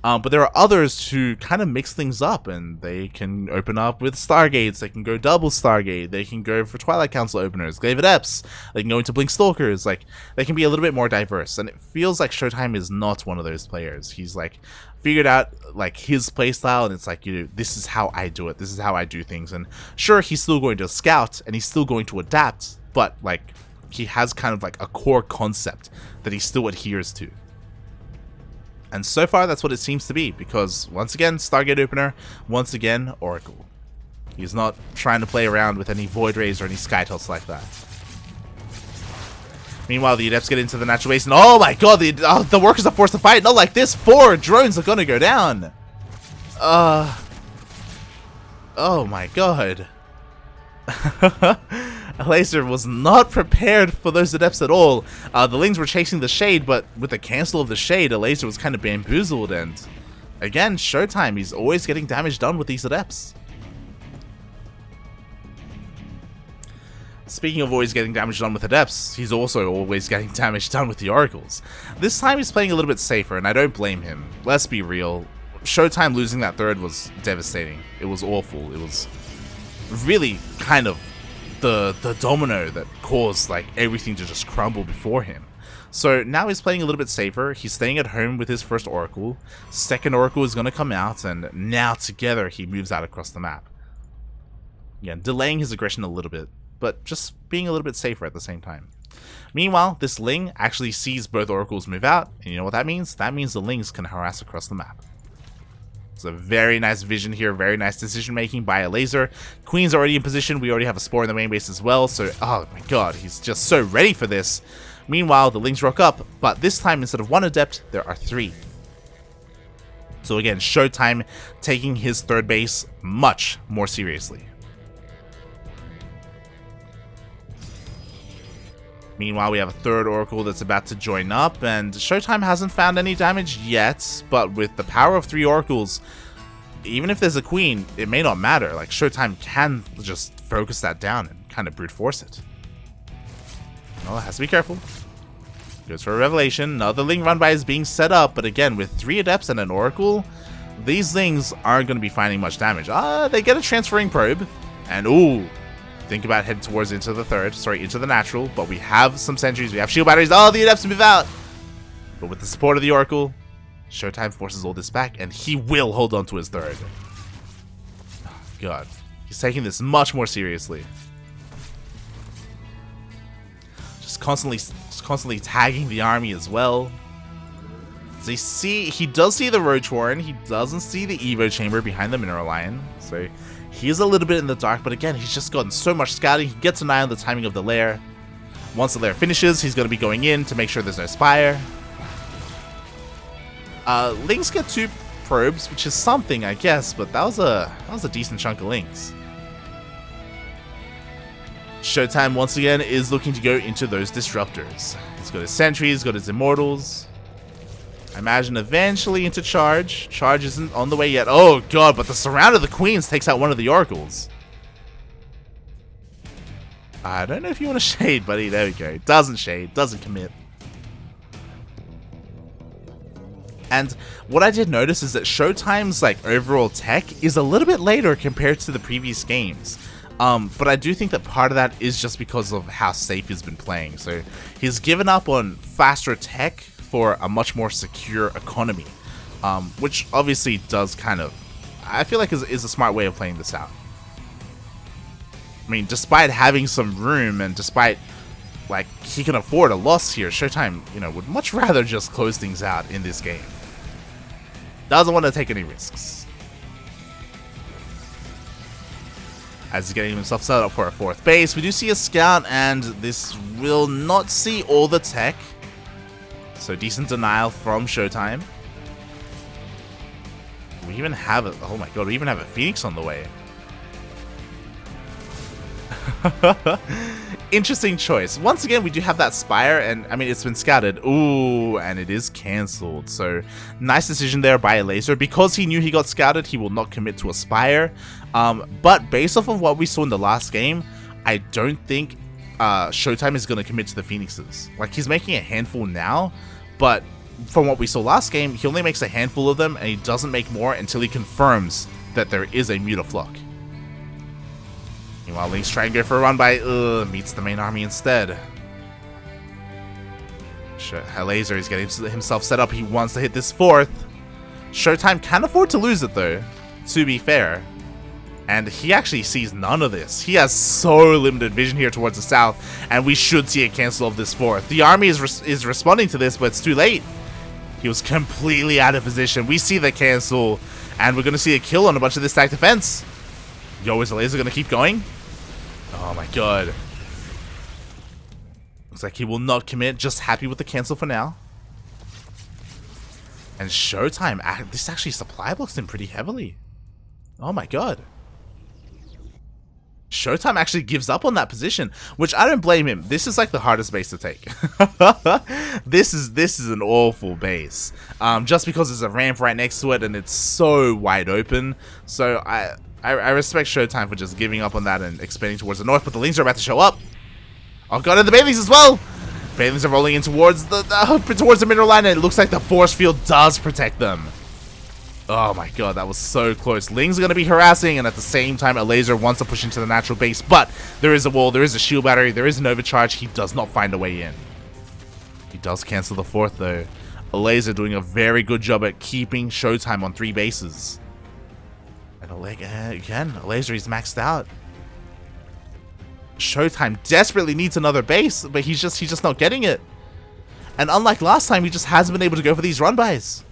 A: But there are others who kind of mix things up, and they can open up with Stargates, they can go double Stargate, they can go for Twilight Council openers, Glaive Adepts, they can go into Blink Stalkers, like, they can be a little bit more diverse, and it feels like ShoWTimE is not one of those players. He's like, figured out like his playstyle, and it's like, you know, this is how I do it, this is how I do things, and sure, he's still going to scout, and he's still going to adapt, but like, he has kind of like a core concept that he still adheres to. And so far, that's what it seems to be, because once again, Stargate opener, once again, Oracle. He's not trying to play around with any Void Rays or any Skytoss like that. Meanwhile, the Adepts get into the natural base, and oh my god, the workers are forced to fight. Not like this. 4 drones are gonna go down. Oh my god. Elazer was not prepared for those Adepts at all. The Lings were chasing the Shade, but with the cancel of the Shade, Elazer was kind of bamboozled, and again, ShoWTimE, he's always getting damage done with these Adepts. Speaking of always getting damage done with Adepts, he's also always getting damage done with the Oracles. This time he's playing a little bit safer, and I don't blame him. Let's be real, ShoWTimE losing that third was devastating. It was awful. It was really kind of the domino that caused like everything to just crumble before him. So now he's playing a little bit safer. He's staying at home with his first Oracle. Second Oracle is going to come out, and now together he moves out across the map. Again, delaying his aggression a little bit, but just being a little bit safer at the same time. Meanwhile, this Ling actually sees both Oracles move out, and you know what that means? That means the Lings can harass across the map. It's a very nice vision here, very nice decision making by Elazer. Queen's already in position, we already have a Spore in the main base as well, so oh my god, he's just so ready for this. Meanwhile, the Lings rock up, but this time instead of 1 Adept, there are 3. So again, ShoWTimE taking his third base much more seriously. Meanwhile, we have a third Oracle that's about to join up, and ShoWTimE hasn't found any damage yet, but with the power of 3 Oracles, even if there's a Queen, it may not matter. Like, ShoWTimE can just focus that down and kind of brute force it. Well, it has to be careful. Goes for a Revelation. Another Ling run by is being set up, but again, with 3 Adepts and an Oracle, these Lings aren't going to be finding much damage. They get a Transferring Probe, and ooh, think about heading towards into the natural, but we have some sentries, we have shield batteries, the Adepts move out! But with the support of the Oracle, ShoWTimE forces all this back, and he will hold on to his third. Oh, god. He's taking this much more seriously. Just constantly constantly tagging the army as well. So he does see the Roach Warren, he doesn't see the Evo Chamber behind the Mineral Lion, so he is a little bit in the dark, but again, he's just gotten so much scouting, he gets an eye on the timing of the lair. Once the lair finishes, he's going to be going in to make sure there's no Spire. Lings get 2 probes, which is something, I guess, but that was a decent chunk of Lings. ShoWTimE once again is looking to go into those disruptors. He's got his sentries, got his immortals. I imagine eventually into charge. Charge isn't on the way yet. Oh god, but the surround of the queens takes out one of the oracles. I don't know if you want to shade, buddy. There we go. Doesn't shade, doesn't commit. And what I did notice is that ShoWTimE's like overall tech is a little bit later compared to the previous games. But I do think that part of that is just because of how safe he's been playing. So he's given up on faster tech for a much more secure economy, which obviously does kind of, I feel like is a smart way of playing this out. I mean, despite having some room and despite like he can afford a loss here, ShoWTimE, you know, would much rather just close things out in this game. Doesn't want to take any risks. As he's getting himself set up for a 4th base, we do see a scout, and this will not see all the tech. So decent denial from ShoWTimE. We even have a, oh my god, we even have a Phoenix on the way. Interesting choice. Once again, we do have that Spire, and I mean, it's been scouted. Ooh, and it is cancelled. So nice decision there by Elazer. Because he knew he got scouted, he will not commit to a Spire. But based off of what we saw in the last game, I don't think ShoWTimE is going to commit to the Phoenixes. Like, he's making a handful now, but from what we saw last game, he only makes a handful of them, and he doesn't make more until he confirms that there is a Mutaflux. Meanwhile, Link's trying to go for a run by, meets the main army instead. Elazer is getting himself set up. He wants to hit this 4th. ShoWTimE can afford to lose it though, to be fair. And he actually sees none of this. He has so limited vision here towards the south, and we should see a cancel of this 4th. The army is responding to this, but it's too late. He was completely out of position. We see the cancel, and we're going to see a kill on a bunch of this stack defense. Yo, is Elazer going to keep going? Oh my god. Looks like he will not commit, just happy with the cancel for now. And ShoWTimE, this actually supply blocks him pretty heavily. Oh my god. ShoWTimE actually gives up on that position, which I don't blame him. This is like the hardest base to take. This is an awful base. Just because there's a ramp right next to it and it's so wide open. So I respect ShoWTimE for just giving up on that and expanding towards the north, but the Lings are about to show up. Oh god, and the Banelings as well! Banelings are rolling in towards the mineral line, and it looks like the force field does protect them. Oh my god, that was so close. Lings are going to be harassing, and at the same time, Elazer wants to push into the natural base, but there is a wall, there is a shield battery, there is an overcharge. He does not find a way in. He does cancel the 4th though. Elazer doing a very good job at keeping ShoWTimE on 3 bases. And again, Elazer is maxed out. ShoWTimE desperately needs another base, but he's just not getting it. And unlike last time, he just hasn't been able to go for these run-bys.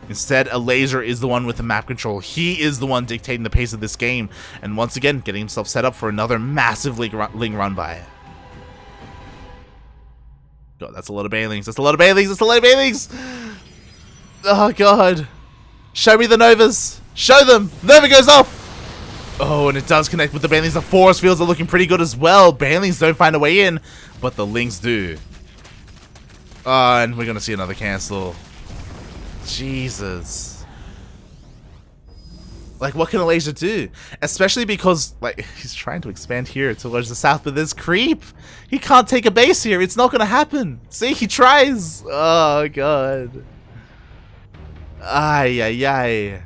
A: Instead, Elazer is the one with the map control. He is the one dictating the pace of this game. And once again, getting himself set up for another massive Ling run-by. God, that's a lot of Banelings. That's a lot of Banelings. That's a lot of Banelings. Oh, God. Show me the Novas. Show them. Nova goes off. Oh, and it does connect with the Banelings. The force fields are looking pretty good as well. Banelings don't find a way in, but the Lings do. And we're going to see another cancel. Jesus. Like, what can Elazer do? Especially because, like, he's trying to expand here towards the south, but there's creep. He can't take a base here. It's not going to happen. See, he tries. Oh, God. Ay, ay, ay.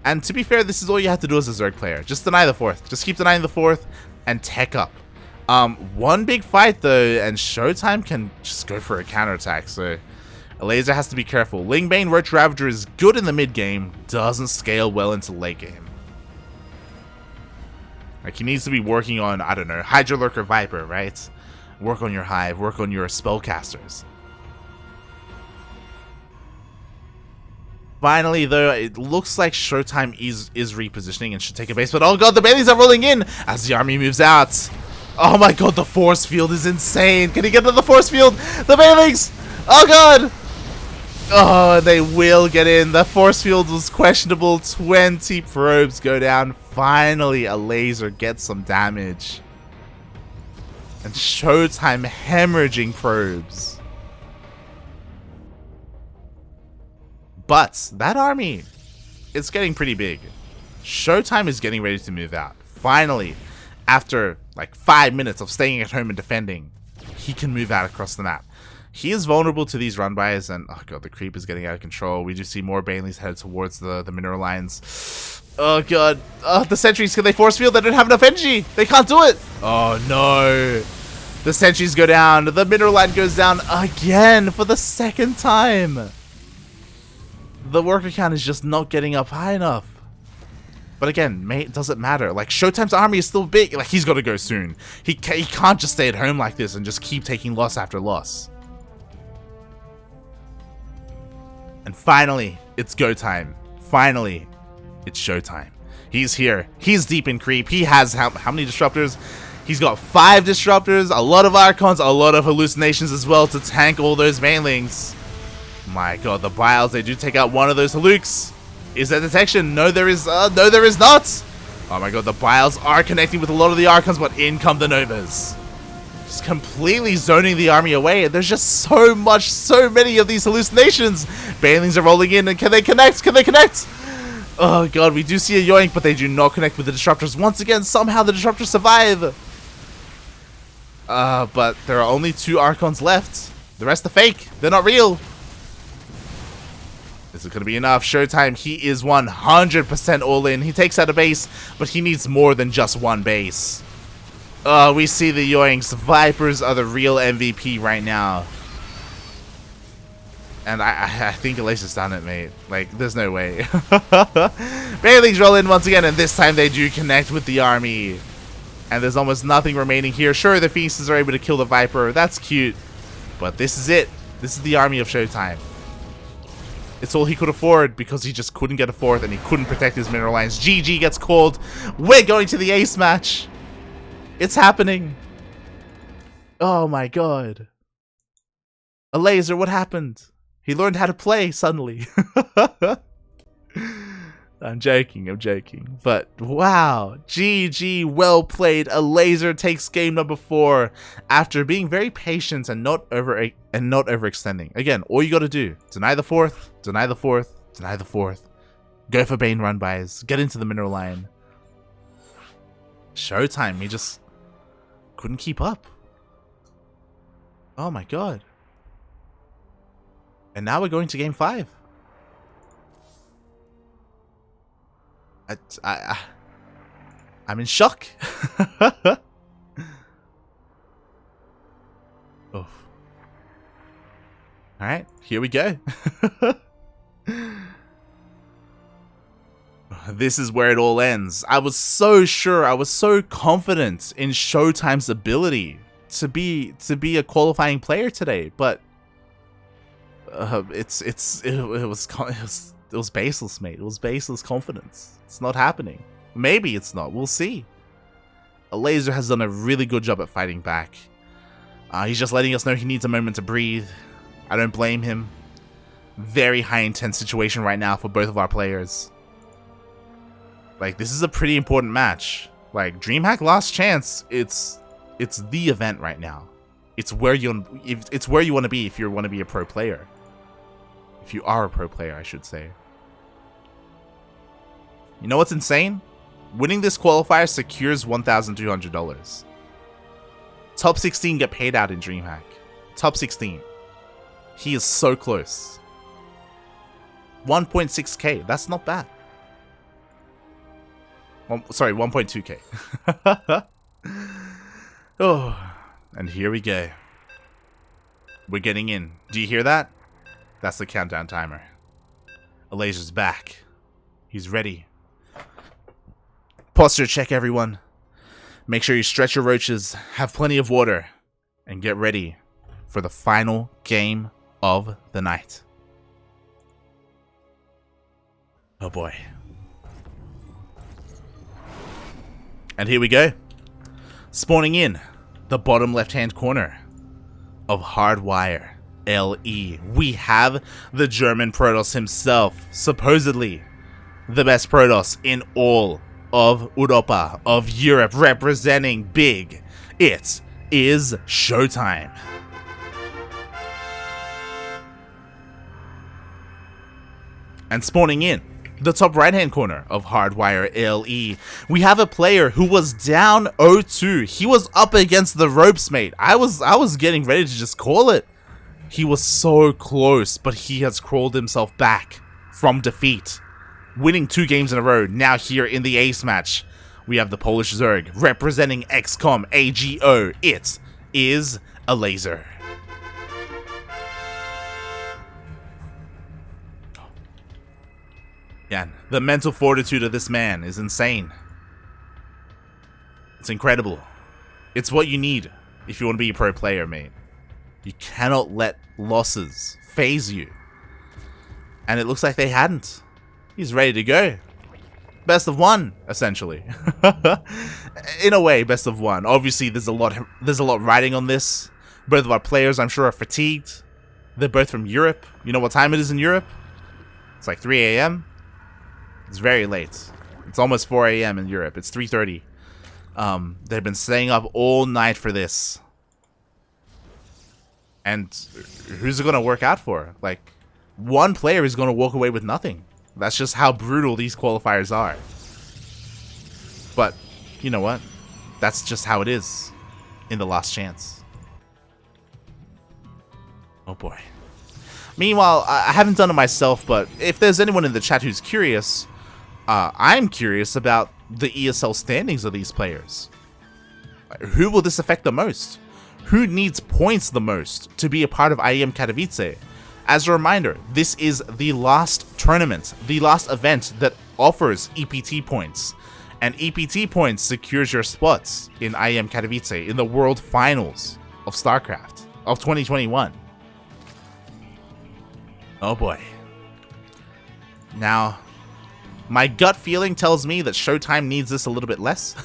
A: And to be fair, this is all you have to do as a Zerg player. Just deny the 4th. Just keep denying the 4th and tech up. One big fight, though, and ShoWTimE can just go for a counterattack, so Elazer has to be careful. Lingbane Roach Ravager is good in the mid game, doesn't scale well into late game. Like, he needs to be working on, I don't know, Hydra Lurker Viper, right? Work on your Hive, work on your spellcasters. Finally, though, it looks like ShoWTimE is repositioning and should take a base, but oh god, the Baileys are rolling in as the army moves out. Oh my god, the force field is insane. Can he get to the force field? The Baileys! Oh god! Oh, they will get in. The force field was questionable. 20 probes go down. Finally, Elazer gets some damage. And ShoWTimE hemorrhaging probes. But that army, it's getting pretty big. ShoWTimE is getting ready to move out. Finally, after like 5 minutes of staying at home and defending, he can move out across the map. He is vulnerable to these run-bys, and oh god, the creep is getting out of control. We do see more Baileys head towards the mineral lines. Oh god, the sentries, can they force field? They don't have enough energy. They can't do it. Oh no. The sentries go down. The mineral line goes down again for the second time. The worker count is just not getting up high enough. But again, mate, does it matter? Like, ShoWTimE's army is still big. Like, he's got to go soon. He can't just stay at home like this and just keep taking loss after loss. And finally, it's go time. Finally, it's ShoWTimE. He's here. He's deep in creep. He has how many disruptors? He's got 5 disruptors, a lot of Archons, a lot of hallucinations as well to tank all those Banelings. My god, the Biles, they do take out one of those Halukes. Is there detection? No, there is not. Oh my god, the Biles are connecting with a lot of the Archons, but in come the Novas. Just completely zoning the army away. There's just so many of these hallucinations. Banelings are rolling in, and can they connect? Can they connect? Oh god, we do see a yoink, but they do not connect with the disruptors. Once again, somehow the disruptors survive. But there are only 2 Archons left. The rest are fake. They're not real. This is going to be enough. ShoWTimE, he is 100% all in. He takes out a base, but he needs more than just one base. We see the yoinks. Vipers are the real MVP right now. And I think Elazer's done it, mate. Like, there's no way. Banelings roll in once again, and this time they do connect with the army. And there's almost nothing remaining here. Sure, the Phoenixes are able to kill the Viper. That's cute. But this is it. This is the army of ShoWTimE. It's all he could afford because he just couldn't get a 4th and he couldn't protect his mineral lines. GG gets called. We're going to the ace match. It's happening. Oh my god. Elazer, what happened? He learned how to play suddenly. I'm joking. But wow. GG, well played. Elazer takes game number 4 after being very patient and not overextending. Again, all you gotta do, deny the 4th, deny the 4th, deny the 4th. Go for Bane run-bys. Get into the mineral line. ShoWTimE, he just couldn't keep up. Oh my god. And now we're going to game 5. I'm in shock. Oh. Alright, here we go. This is where it all ends. I was so sure, I was so confident in ShoWTimE's ability to be a qualifying player today, but it was baseless, mate. It was baseless confidence. It's not happening. Maybe it's not. We'll see. Elazer has done a really good job at fighting back. He's just letting us know he needs a moment to breathe. I don't blame him. Very high intense situation right now for both of our players. Like, this is a pretty important match. Like, DreamHack last chance. It's the event right now. It's where you want to be if you want to be a pro player. If you are a pro player, I should say. You know what's insane? Winning this qualifier secures $1,200. Top 16 get paid out in DreamHack. Top 16. He is so close. 1.6k. That's not bad. Sorry, 1.2k. Oh, and here we go. We're getting in. Do you hear that? That's the countdown timer. Elazer's back. He's ready. Posture check, everyone. Make sure you stretch your roaches, have plenty of water, and get ready for the final game of the night. Oh boy. And here we go. Spawning in the bottom left-hand corner of Hardwire LE, we have the German Protoss himself, supposedly the best Protoss in all of Europa, of Europe, representing big. It is ShoWTimE. And spawning in the top right-hand corner of Hardwire LE, we have a player who was down 0-2. He was up against the ropes, mate. I was getting ready to just call it. He was so close, but he has crawled himself back from defeat, winning 2 games in a row. Now here in the ace match, we have the Polish Zerg representing x-kom AGO. It is Elazer. Yeah, the mental fortitude of this man is insane. It's incredible. It's what you need if you want to be a pro player, mate. You cannot let losses phase you. And it looks like they hadn't. He's ready to go. Best of 1, essentially. In a way, best of 1. Obviously, there's a lot riding on this. Both of our players, I'm sure, are fatigued. They're both from Europe. You know what time it is in Europe? It's like 3 a.m. It's very late. It's almost 4 a.m. in Europe. It's 3:30. They've been staying up all night for this. And who's it going to work out for? Like, one player is going to walk away with nothing. That's just how brutal these qualifiers are. But, you know what? That's just how it is in the last chance. Oh boy. Meanwhile, I haven't done it myself, but if there's anyone in the chat who's curious, I'm curious about the ESL standings of these players. Who will this affect the most? Who needs points the most to be a part of IEM Katowice? As a reminder, this is the last tournament, the last event that offers EPT points. And EPT points secures your spots in IEM Katowice in the World Finals of StarCraft of 2021. Oh boy. Now, my gut feeling tells me that ShoWTimE needs this a little bit less.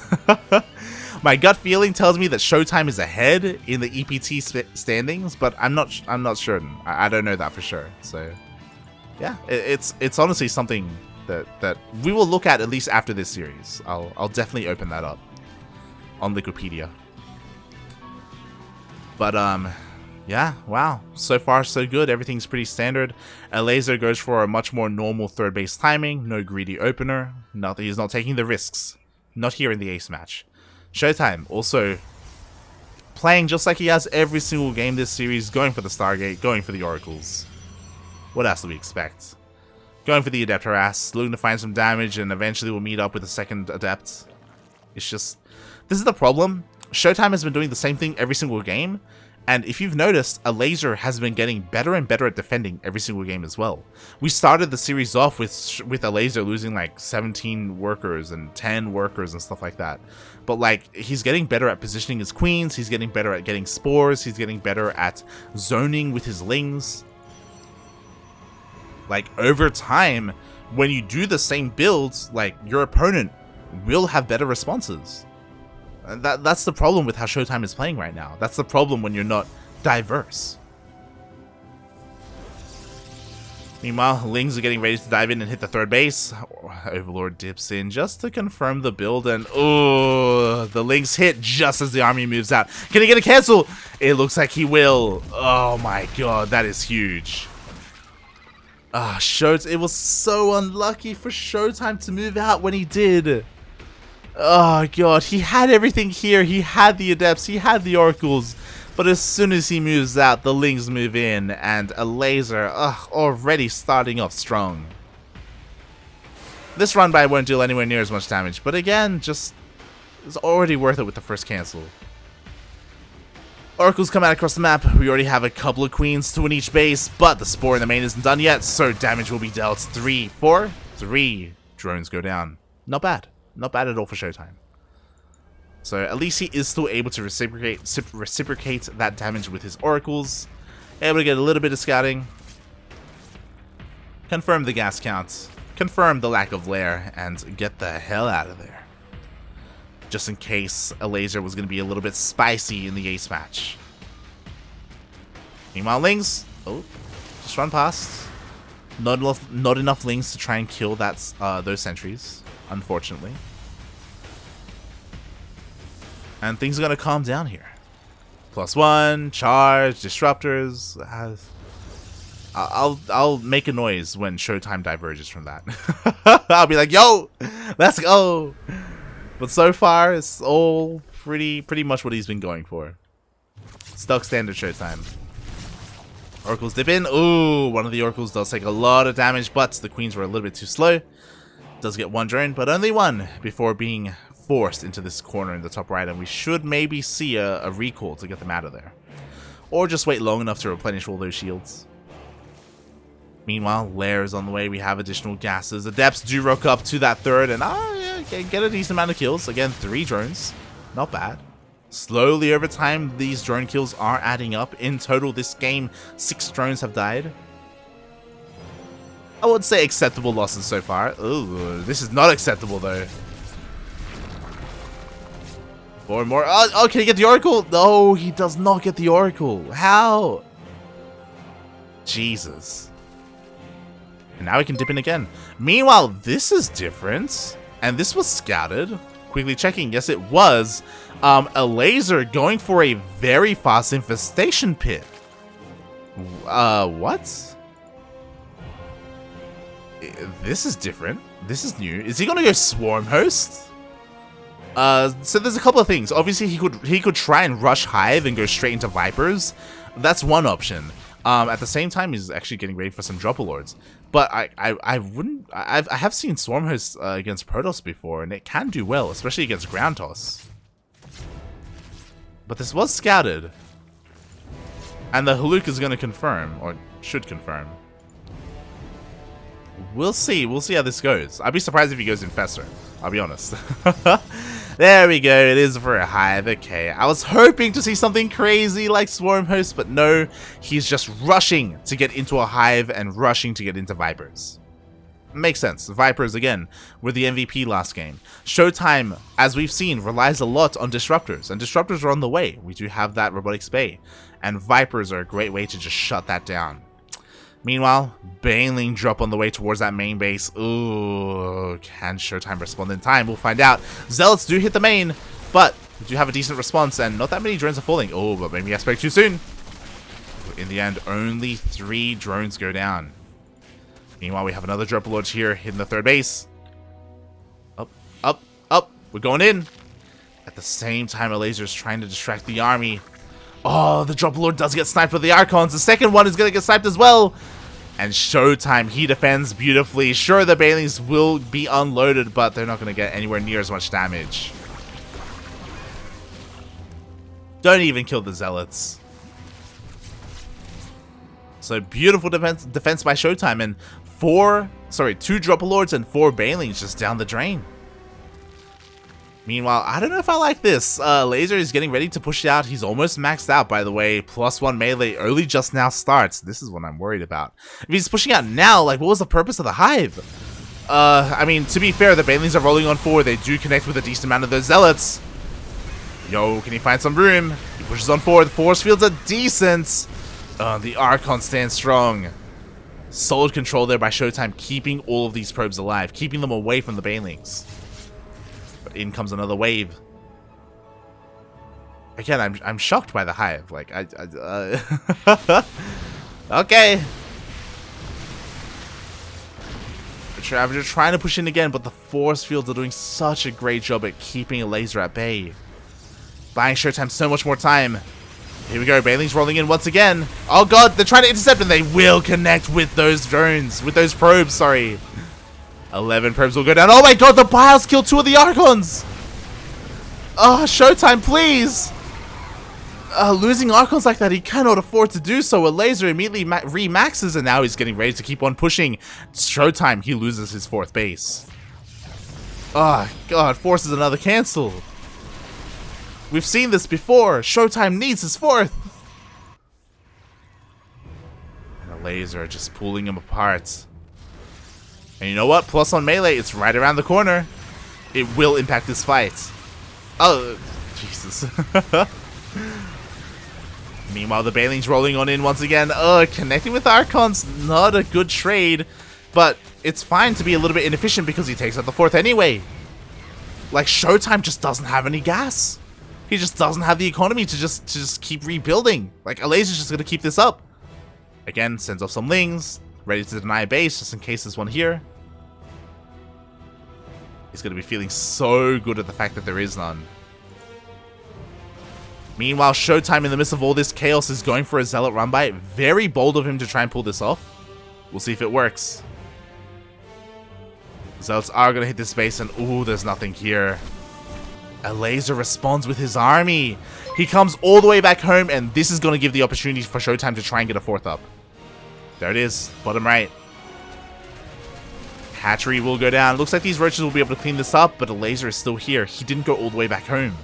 A: My gut feeling tells me that ShoWTimE is ahead in the EPT standings, but I'm not certain. I don't know that for sure. So, yeah, it's honestly something that we will look at least after this series. I'll definitely open that up on Wikipedia. But yeah, wow. So far, so good. Everything's pretty standard. Elazer goes for a much more normal third base timing. No greedy opener. He's not taking the risks. Not here in the ace match. ShoWTimE also playing just like he has every single game this series. Going for the Stargate. Going for the Oracles. What else do we expect? Going for the Adept Harass. Looking to find some damage. And eventually we'll meet up with the second Adept. It's just... This is the problem. ShoWTimE has been doing the same thing every single game. And if you've noticed, Elazer has been getting better and better at defending every single game as well. We started the series off with Elazer losing like 17 workers and 10 workers and stuff like that. But like, he's getting better at positioning his queens, he's getting better at getting spores, he's getting better at zoning with his lings. Like, over time, when you do the same builds, like, your opponent will have better responses. And that's the problem with how ShoWTimE is playing right now. That's the problem when you're not diverse. Meanwhile, Lings are getting ready to dive in and hit the third base. Overlord dips in just to confirm the build, and oh, the Lings hit just as the army moves out. Can he get a cancel? It looks like he will. Oh my god, that is huge. It was so unlucky for ShoWTimE to move out when he did. Oh god, he had everything here. He had the Adepts, he had the Oracles, but as soon as he moves out, the Lings move in, and Elazer, already starting off strong. This run by won't deal anywhere near as much damage, but again, just it's already worth it with the first cancel. Oracles come out across the map. We already have a couple of queens, 2 in each base, but the spore in the main isn't done yet, so damage will be dealt. 3, 4, 3 drones go down. Not bad. Not bad at all for ShoWTimE. So at least he is still able to reciprocate that damage with his oracles. Able to get a little bit of scouting. Confirm the gas count. Confirm the lack of lair. And get the hell out of there. Just in case Elazer was going to be a little bit spicy in the ace match. Meanwhile, Lings. Oh, just run past. Not enough Lings to try and kill those sentries, unfortunately. And things are going to calm down here. +1, charge, disruptors. I'll make a noise when ShoWTimE diverges from that. I'll be like, yo, let's go. But so far, it's all pretty much what he's been going for. Stock standard ShoWTimE. Oracles dip in. Ooh, one of the oracles does take a lot of damage, but the queens were a little bit too slow. Does get one drone, but only one before being forced into this corner in the top right, and we should maybe see a recall to get them out of there. Or just wait long enough to replenish all those shields. Meanwhile, Lair is on the way. We have additional gases. Adepts do rock up to that third, and yeah, get a decent amount of kills. Again, 3 drones. Not bad. Slowly over time, these drone kills are adding up. In total, this game, 6 drones have died. I would say acceptable losses so far. Ooh, this is not acceptable though. 4 more. Oh, can he get the Oracle? No, he does not get the Oracle. How? Jesus. And now we can dip in again. Meanwhile, this is different. And this was scouted. Quickly checking. Yes, it was. Elazer going for a very fast infestation pit. What? This is different. This is new. Is he gonna go Swarm Host? So there's a couple of things. Obviously, he could try and rush Hive and go straight into Vipers. That's one option. At the same time, he's actually getting ready for some Dropper-Lords. But I have seen Swarm Host against Protoss before, and it can do well, especially against Ground Toss. But this was scouted. And the Haluk is going to confirm, or should confirm. We'll see. We'll see how this goes. I'd be surprised if he goes Infestor. I'll be honest. There we go. It is for a Hive. Okay. I was hoping to see something crazy like Swarm Host, but no. He's just rushing to get into a Hive and rushing to get into Vipers. Makes sense. Vipers, again, were the MVP last game. ShoWTimE, as we've seen, relies a lot on Disruptors, and Disruptors are on the way. We do have that Robotics Bay, and Vipers are a great way to just shut that down. Meanwhile, Baneling drop on the way towards that main base. Ooh, can ShoWTimE respond in time? We'll find out. Zealots do hit the main, but we do have a decent response, and not that many drones are falling. Oh, but maybe I spoke too soon. In the end, only 3 drones go down. Meanwhile, we have another Dropper Lord here hitting the third base. Up, up, up. We're going in. At the same time, Elazer is trying to distract the army. Oh, the Dropper Lord does get sniped with the Archons. The second one is going to get sniped as well. And ShoWTimE, he defends beautifully. Sure, the Banelings will be unloaded, but they're not going to get anywhere near as much damage. Don't even kill the Zealots. So beautiful defense by ShoWTimE, and 2 Dropper Lords and 4 Banelings just down the drain. Meanwhile, I don't know if I like this. Elazer is getting ready to push out. He's almost maxed out, by the way. +1 melee only just now starts. This is what I'm worried about. If he's pushing out now, like, what was the purpose of the Hive? I mean, to be fair, the Banelings are rolling on forward. They do connect with a decent amount of those Zealots. Yo, can he find some room? He pushes on forward. The force fields are decent. The Archon stands strong. Solid control there by ShoWTimE, keeping all of these probes alive, keeping them away from the Banelings. But in comes another wave. Again, I'm shocked by the Hive. Like, okay. They're trying to push in again, but the force fields are doing such a great job at keeping Elazer at bay. Buying ShoWTimE so much more time. Here we go, Banelings rolling in once again. Oh god, they're trying to intercept, and they will connect with those drones, with those probes, sorry. 11 probes will go down. Oh my god, the Biles killed 2 of the Archons! Oh, ShoWTimE, please! Losing Archons like that, he cannot afford to do so. Elazer immediately re-maxes, and now he's getting ready to keep on pushing. ShoWTimE, he loses his 4th base. Oh god, forces another cancel. We've seen this before. ShoWTimE needs his fourth. And Elazer just pulling him apart. And you know what? Plus on melee, it's right around the corner. It will impact this fight. Oh, Jesus. Meanwhile, the Baneling's rolling on in once again. Connecting with Archon's not a good trade. But it's fine to be a little bit inefficient because he takes out the fourth anyway. Like, ShoWTimE just doesn't have any gas. He just doesn't have the economy to just keep rebuilding. Like, Elazer's just going to keep this up. Again, sends off some Lings. Ready to deny a base just in case there's one here. He's going to be feeling so good at the fact that there is none. Meanwhile, ShoWTimE, in the midst of all this chaos, is going for a Zealot run by. Very bold of him to try and pull this off. We'll see if it works. Zealots are going to hit this base, and ooh, there's nothing here. Elazer responds with his army. He comes all the way back home, and this is going to give the opportunity for ShoWTimE to try and get a fourth up. There it is, bottom right. Hatchery will go down. Looks like these roaches will be able to clean this up, but Elazer is still here. He didn't go all the way back home.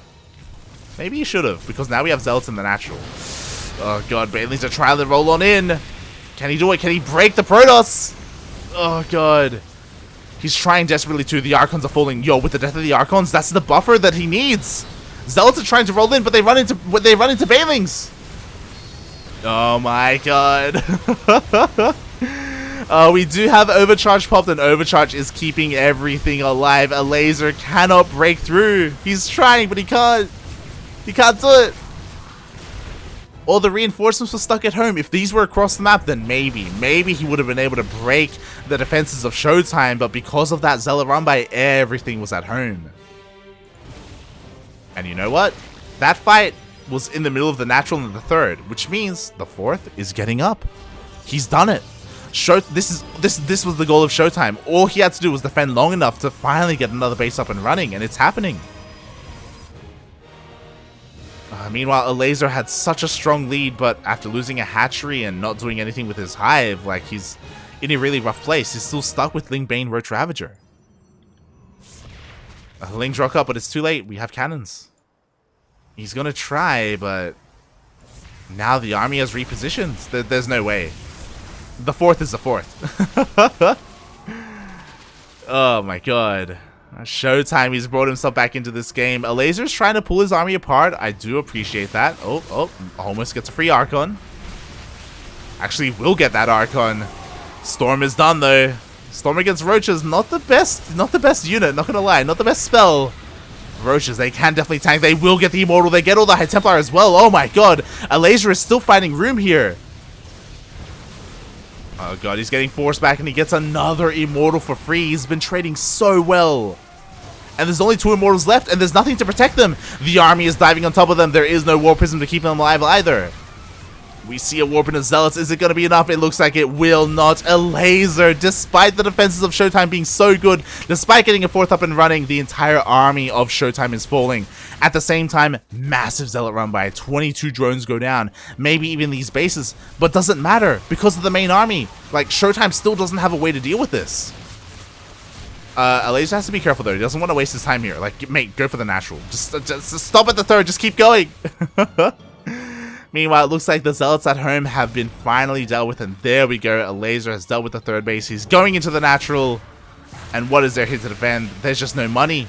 A: Maybe he should have, because now we have Zealots in the natural. Oh god, Banelings are trying to roll on in. Can he do it? Can he break the Protoss? Oh god. He's trying desperately to. The Archons are falling. Yo, with the death of the Archons, that's the buffer that he needs. Zealots are trying to roll in, but they run into Banelings. Oh my god. We do have Overcharge popped, and Overcharge is keeping everything alive. Elazer cannot break through. He's trying, but he can't. He can't do it. All the reinforcements were stuck at home. If these were across the map, then maybe he would have been able to break the defenses of ShoWTimE, but because of that Zealot run by, everything was at home. And you know what? That fight was in the middle of the natural and the third, which means the fourth is getting up. He's done it. This was the goal of ShoWTimE. All he had to do was defend long enough to finally get another base up and running, and it's happening. Meanwhile, Elazer had such a strong lead, but after losing a hatchery and not doing anything with his hive, like, he's in a really rough place. He's still stuck with Ling Bane Roach Ravager. Ling's rock up, but it's too late. We have cannons. He's gonna try, but now the army has repositioned. There's no way. The fourth is the fourth. Oh my god. ShoWTimE, he's brought himself back into this game. Elazer's trying to pull his army apart. I do appreciate that. Oh, almost gets a free Archon. Actually, will get that Archon. Storm is done though. Storm against Roaches, not the best unit, not gonna lie, not the best spell. Roaches, they can definitely tank. They will get the Immortal. They get all the High Templar as well. Oh my god. Elazer is still finding room here. Oh god, he's getting forced back and he gets another Immortal for free. He's been trading so well. And there's only 2 Immortals left and there's nothing to protect them. The army is diving on top of them. There is no War Prism to keep them alive either. We see a Warp into Zealots. Is it going to be enough? It looks like it will not. Elazer, despite the defenses of ShoWTimE being so good, despite getting a fourth up and running, the entire army of ShoWTimE is falling. At the same time, massive Zealot run by. 22 drones go down. Maybe even these bases. But doesn't matter because of the main army. Like, ShoWTimE still doesn't have a way to deal with this. Elazer has to be careful though. He doesn't want to waste his time here. Like, mate, go for the natural. Just stop at the third. Just keep going. Meanwhile, it looks like the Zealots at home have been finally dealt with, and there we go. Elazer has dealt with the third base. He's going into the natural, and what is there here to defend? There's just no money.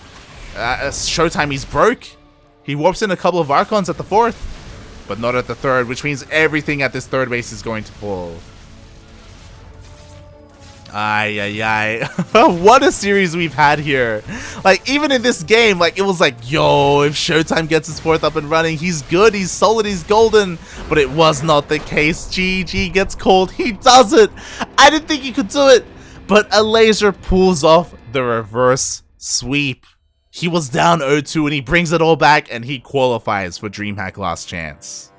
A: ShoWTimE, he's broke. He warps in a couple of Archons at the fourth, but not at the third, which means everything at this third base is going to fall. What a series we've had here. Like, even in this game, like, it was like, yo, if ShoWTimE gets his fourth up and running, he's good, he's solid, he's golden. But it was not the case. GG gets called. He does it. I didn't think he could do it, but Elazer pulls off the reverse sweep. He was down 0-2 and he brings it all back and he qualifies for DreamHack Last Chance.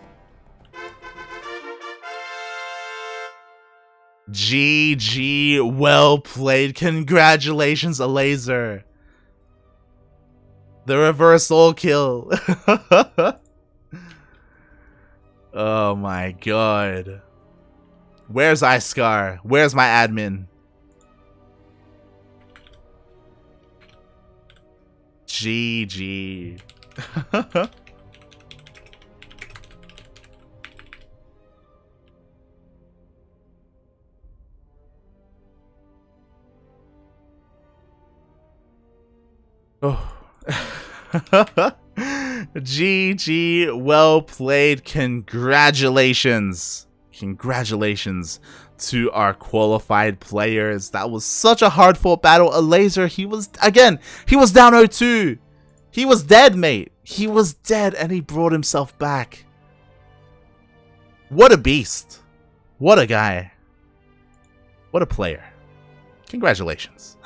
A: GG, well played. Congratulations, Elazer. The reverse all kill. Oh my god. Where's Iskar? Where's my admin? GG. Oh. GG, well played. Congratulations. Congratulations to our qualified players. That was such a hard fought battle. Elazer, he was down 0-2. He was dead, mate. He was dead and he brought himself back. What a beast. What a guy. What a player. Congratulations.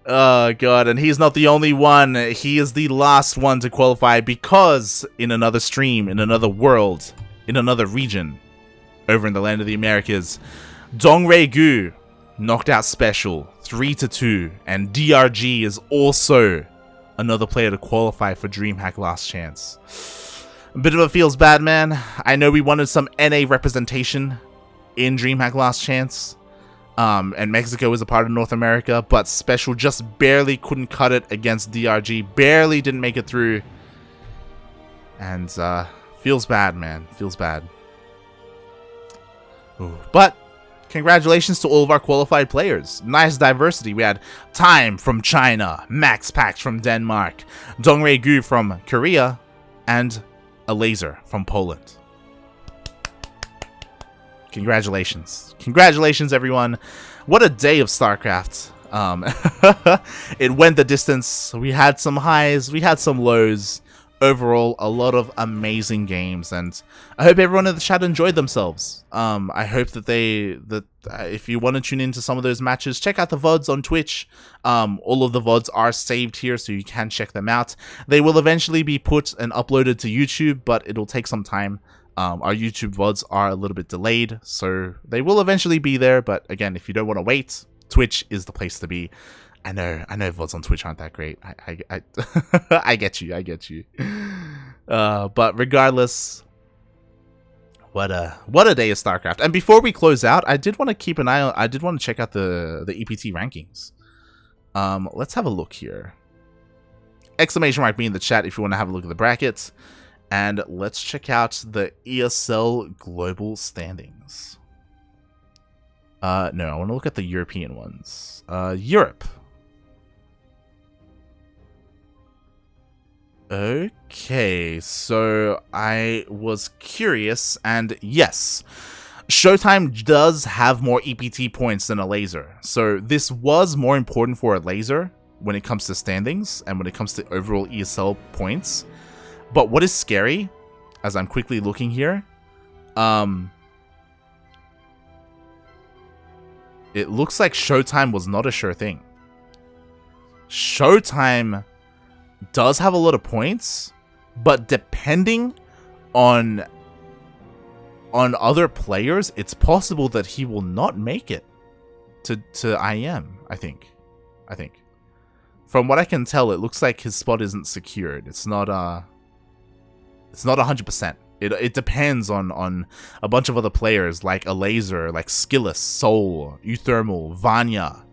A: Oh god, and he's not the only one. He is the last one to qualify because in another stream, in another world, in another region, over in the land of the Americas, Dongrei Gu knocked out Special 3-2, and DRG is also another player to qualify for DreamHack Last Chance. A bit of a feels bad, man. I know we wanted some NA representation in DreamHack Last Chance. And Mexico is a part of North America, but Special just barely couldn't cut it against DRG, barely didn't make it through, and feels bad, man, feels bad. Ooh. But congratulations to all of our qualified players. Nice diversity. We had Time from China, Max Pax from Denmark, Dongrei Gu from Korea, and Elazer from Poland. Congratulations. Congratulations, everyone. What a day of StarCraft. It went the distance. We had some highs, we had some lows. Overall, a lot of amazing games, and I hope everyone in the chat enjoyed themselves. I hope that if you want to tune into some of those matches, check out the VODs on Twitch. All of the VODs are saved here, so you can check them out. They will eventually be put and uploaded to YouTube, but it'll take some time. Our YouTube VODs are a little bit delayed, so they will eventually be there, but again, if you don't want to wait, Twitch is the place to be. I know VODs on Twitch aren't that great. I get you. But regardless, what a day of StarCraft. And before we close out, I did want to keep an eye on, I did want to check out the EPT rankings. Let's have a look here. Exclamation mark me in the chat if you want to have a look at the brackets. And let's check out the ESL global standings. No, I want to look at the European ones. Europe. Okay, so I was curious, and yes, ShoWTimE does have more EPT points than Elazer. So this was more important for Elazer when it comes to standings and when it comes to overall ESL points. But what is scary, as I'm quickly looking here, it looks like ShoWTimE was not a sure thing. ShoWTimE does have a lot of points, but depending on other players, it's possible that he will not make it to IM, I think. From what I can tell, it looks like his spot isn't secured. It's not 100%. It depends on a bunch of other players like Elazer, like Skillus, Soul, Uthermal, Vanya,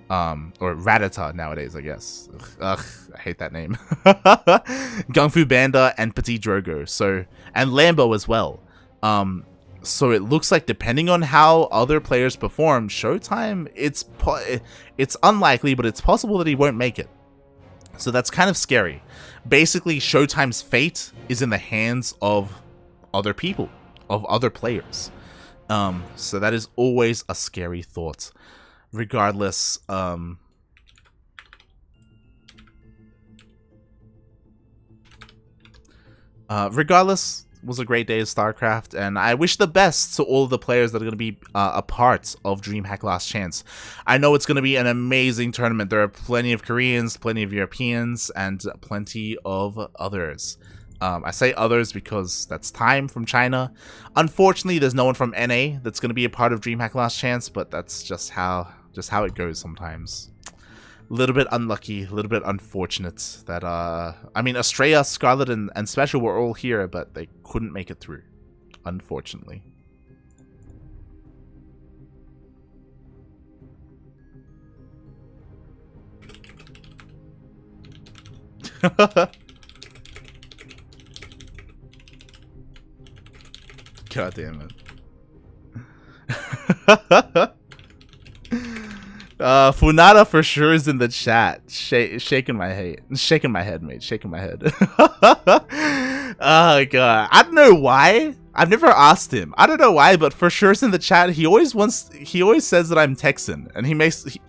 A: or Ratata nowadays, I guess. Ugh, I hate that name. Gung-Fu Banda and Petit Drogo, and Lambo as well. So it looks like depending on how other players perform, ShoWTimE, it's unlikely, but it's possible that he won't make it. So that's kind of scary. Basically, ShoWTimE's fate is in the hands of other people, of other players. So that is always a scary thought. Regardless, was a great day of StarCraft, and I wish the best to all of the players that are going to be a part of DreamHack Last Chance. I know it's going to be an amazing tournament. There are plenty of Koreans, plenty of Europeans, and plenty of others. I say others because that's Time from China. Unfortunately, there's no one from NA that's going to be a part of DreamHack Last Chance, but that's just how it goes sometimes. A little bit unlucky, a little bit unfortunate that, I mean, Estrella, Scarlet, and Special were all here, but they couldn't make it through, unfortunately. God damn it. Funada for sure is in the chat. Shaking my head. Shaking my head, mate. Shaking my head. Oh god. I don't know why. I've never asked him. I don't know why, but for sure is in the chat. He always says that I'm Texan, and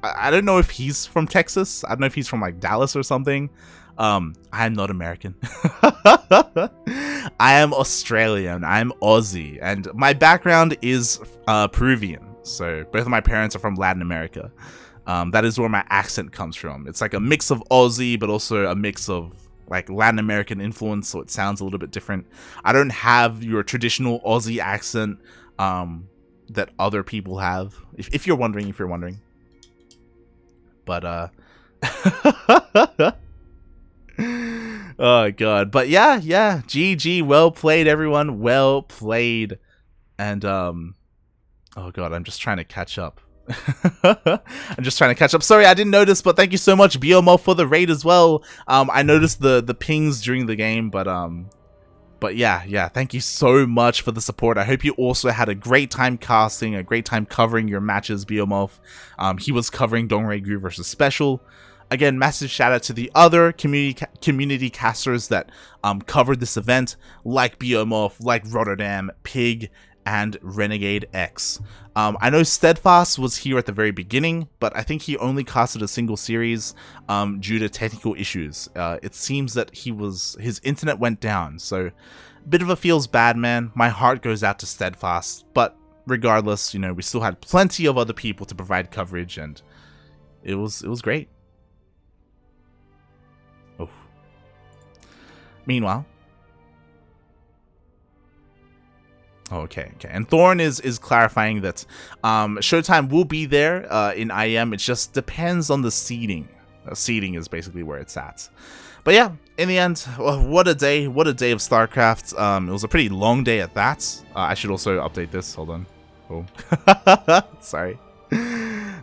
A: I don't know if he's from Texas. I don't know if he's from like Dallas or something. I am not American. I am Australian. I'm Aussie, and my background is Peruvian. So both of my parents are from Latin America. That is where my accent comes from. It's like a mix of Aussie, but also a mix of like Latin American influence, so it sounds a little bit different. I don't have your traditional Aussie accent that other people have. If you're wondering, But oh god. But yeah, GG, well played everyone, well played. And oh god, I'm just trying to catch up. Sorry, I didn't notice, but thank you so much, Biomo, for the raid as well. I noticed the pings during the game, but yeah, thank you so much for the support. I hope you also had a great time casting, a great time covering your matches, Biomo. He was covering Dongregyu versus Special. Again, massive shout out to the other community casters that covered this event, like Biomo, like Rotterdam, Pig, and Renegade X. I know Steadfast was here at the very beginning, but I think he only casted a single series due to technical issues. It seems that his internet went down, so a bit of a feels bad, man. My heart goes out to Steadfast, but regardless, you know, we still had plenty of other people to provide coverage, and it was great. Oh. Meanwhile, okay. And Thorn is clarifying that ShoWTimE will be there in IM. It just depends on the seeding. Seeding is basically where it's at. But yeah, in the end, what a day of StarCraft. It was a pretty long day at that. I should also update this. Hold on. Oh, sorry.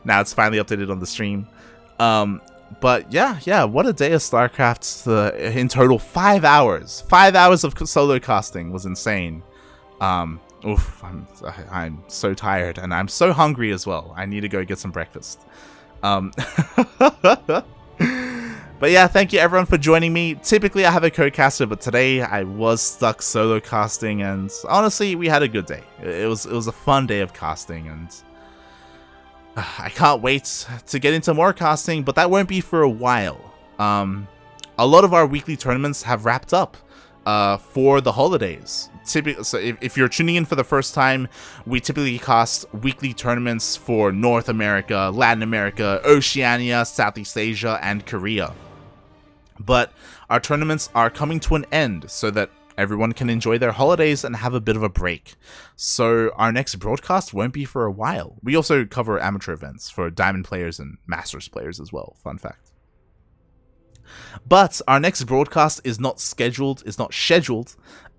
A: Now it's finally updated on the stream. But yeah, what a day of StarCraft. In total, 5 hours. 5 hours of solo casting was insane. Oof, I'm so tired, and I'm so hungry as well. I need to go get some breakfast. But yeah, thank you everyone for joining me. Typically I have a co-caster, but today I was stuck solo casting, and honestly, we had a good day. It was a fun day of casting, and I can't wait to get into more casting, but that won't be for a while. A lot of our weekly tournaments have wrapped up for the holidays. So if you're tuning in for the first time, we typically cast weekly tournaments for North America, Latin America, Oceania, Southeast Asia, and Korea. But our tournaments are coming to an end so that everyone can enjoy their holidays and have a bit of a break. So our next broadcast won't be for a while. We also cover amateur events for Diamond players and Masters players as well. Fun fact. But our next broadcast is not scheduled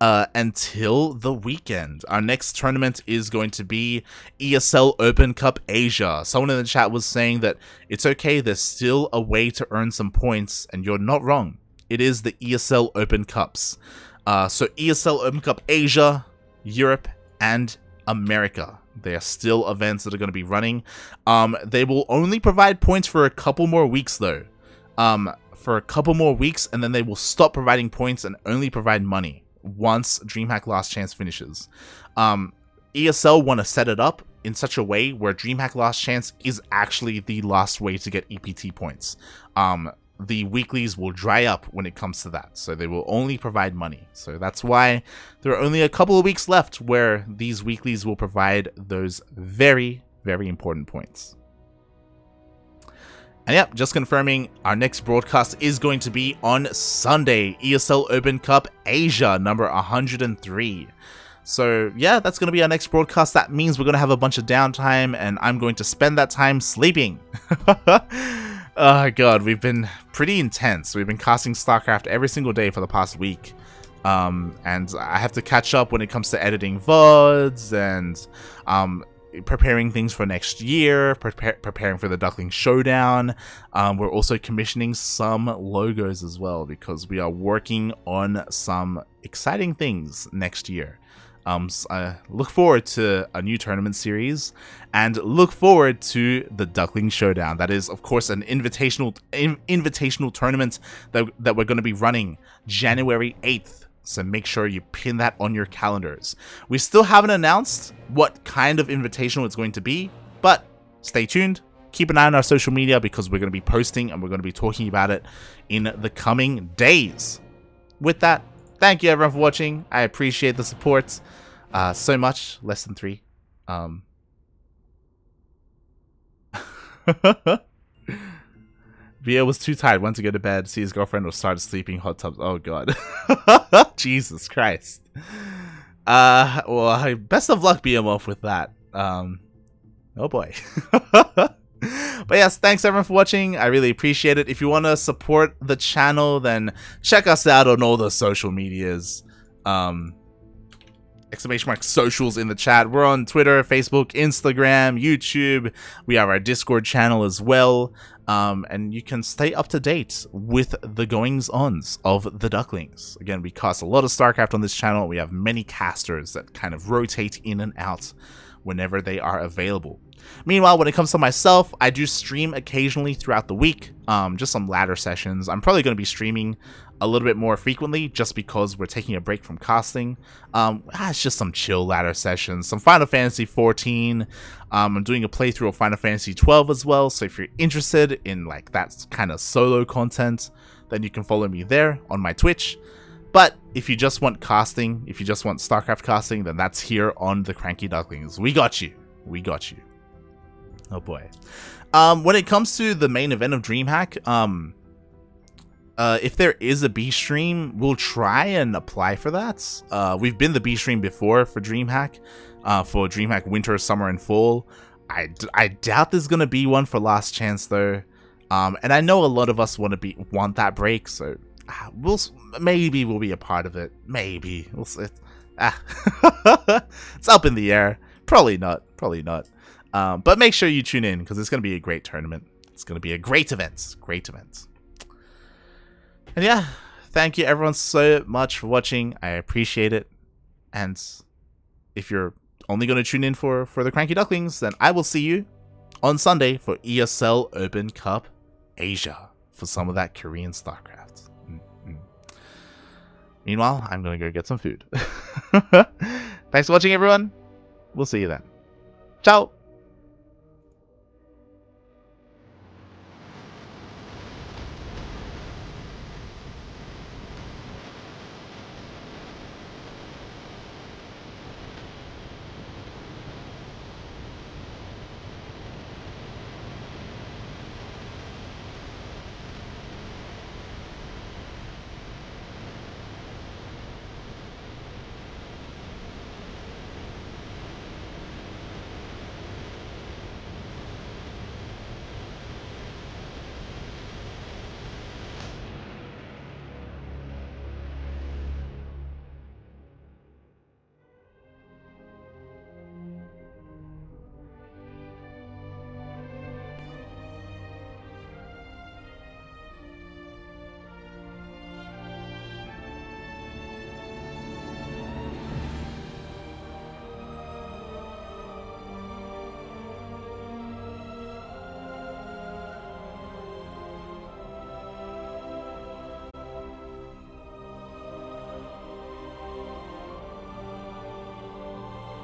A: until the weekend. Our next tournament is going to be ESL Open Cup Asia. Someone in the chat was saying that it's okay, there's still a way to earn some points, and you're not wrong. It is the ESL Open Cups. So ESL Open Cup Asia, Europe, and America. They are still events that are going to be running. They will only provide points for a couple more weeks though. For a couple more weeks, and then they will stop providing points and only provide money once DreamHack Last Chance finishes. ESL want to set it up in such a way where DreamHack Last Chance is actually the last way to get EPT points. The weeklies will dry up when it comes to that, so they will only provide money. So that's why there are only a couple of weeks left where these weeklies will provide those very, very important points. And yep, just confirming, our next broadcast is going to be on Sunday, ESL Open Cup Asia, number 103. So yeah, that's going to be our next broadcast. That means we're going to have a bunch of downtime, and I'm going to spend that time sleeping. Oh god, we've been pretty intense. We've been casting StarCraft every single day for the past week. And I have to catch up when it comes to editing VODs and preparing things for next year, preparing for the Ducklings Showdown. We're also commissioning some logos as well, because we are working on some exciting things next year. Look forward to a new tournament series, and look forward to the Ducklings Showdown. That is, of course, an invitational tournament that we're going to be running January 8th. So make sure you pin that on your calendars. We still haven't announced what kind of invitational it's going to be, but stay tuned. Keep an eye on our social media because we're going to be posting and we're going to be talking about it in the coming days. With that, thank you everyone for watching. I appreciate the support so much. Less than 3. Vio was too tired, went to go to bed, see his girlfriend or started sleeping hot tubs. Oh god. Jesus Christ. Well, best of luck BMF with that. Oh boy. But yes, thanks everyone for watching. I really appreciate it. If you want to support the channel, then check us out on all the social medias. ! Socials in the chat. We're on Twitter, Facebook, Instagram, YouTube. We have our Discord channel as well. And you can stay up to date with the goings-ons of the Ducklings. Again, we cast a lot of StarCraft on this channel. We have many casters that kind of rotate in and out whenever they are available. Meanwhile, when it comes to myself, I do stream occasionally throughout the week, just some ladder sessions. I'm probably going to be streaming a little bit more frequently just because we're taking a break from casting. It's just some chill ladder sessions, some Final Fantasy 14. I'm doing a playthrough of Final Fantasy 12 as well, so if you're interested in like that kind of solo content, then you can follow me there on my Twitch. But if you just want casting, if you just want StarCraft casting, then that's here on the CranKy Ducklings. We got you. We got you. Oh boy. When it comes to the main event of DreamHack, if there is a B stream, we'll try and apply for that. We've been the B stream before for DreamHack Winter, Summer, and Fall. I doubt there's gonna be one for Last Chance though. And I know a lot of us want that break, so maybe we'll be a part of it. Maybe we'll see. It's up in the air. Probably not. Probably not. But make sure you tune in because it's going to be a great tournament. It's going to be a great event. Great event. And yeah, thank you everyone so much for watching. I appreciate it. And if you're only going to tune in for the CranKy Ducklings, then I will see you on Sunday for ESL Open Cup Asia for some of that Korean StarCraft. Meanwhile, I'm going to go get some food. Thanks for watching, everyone. We'll see you then. Ciao.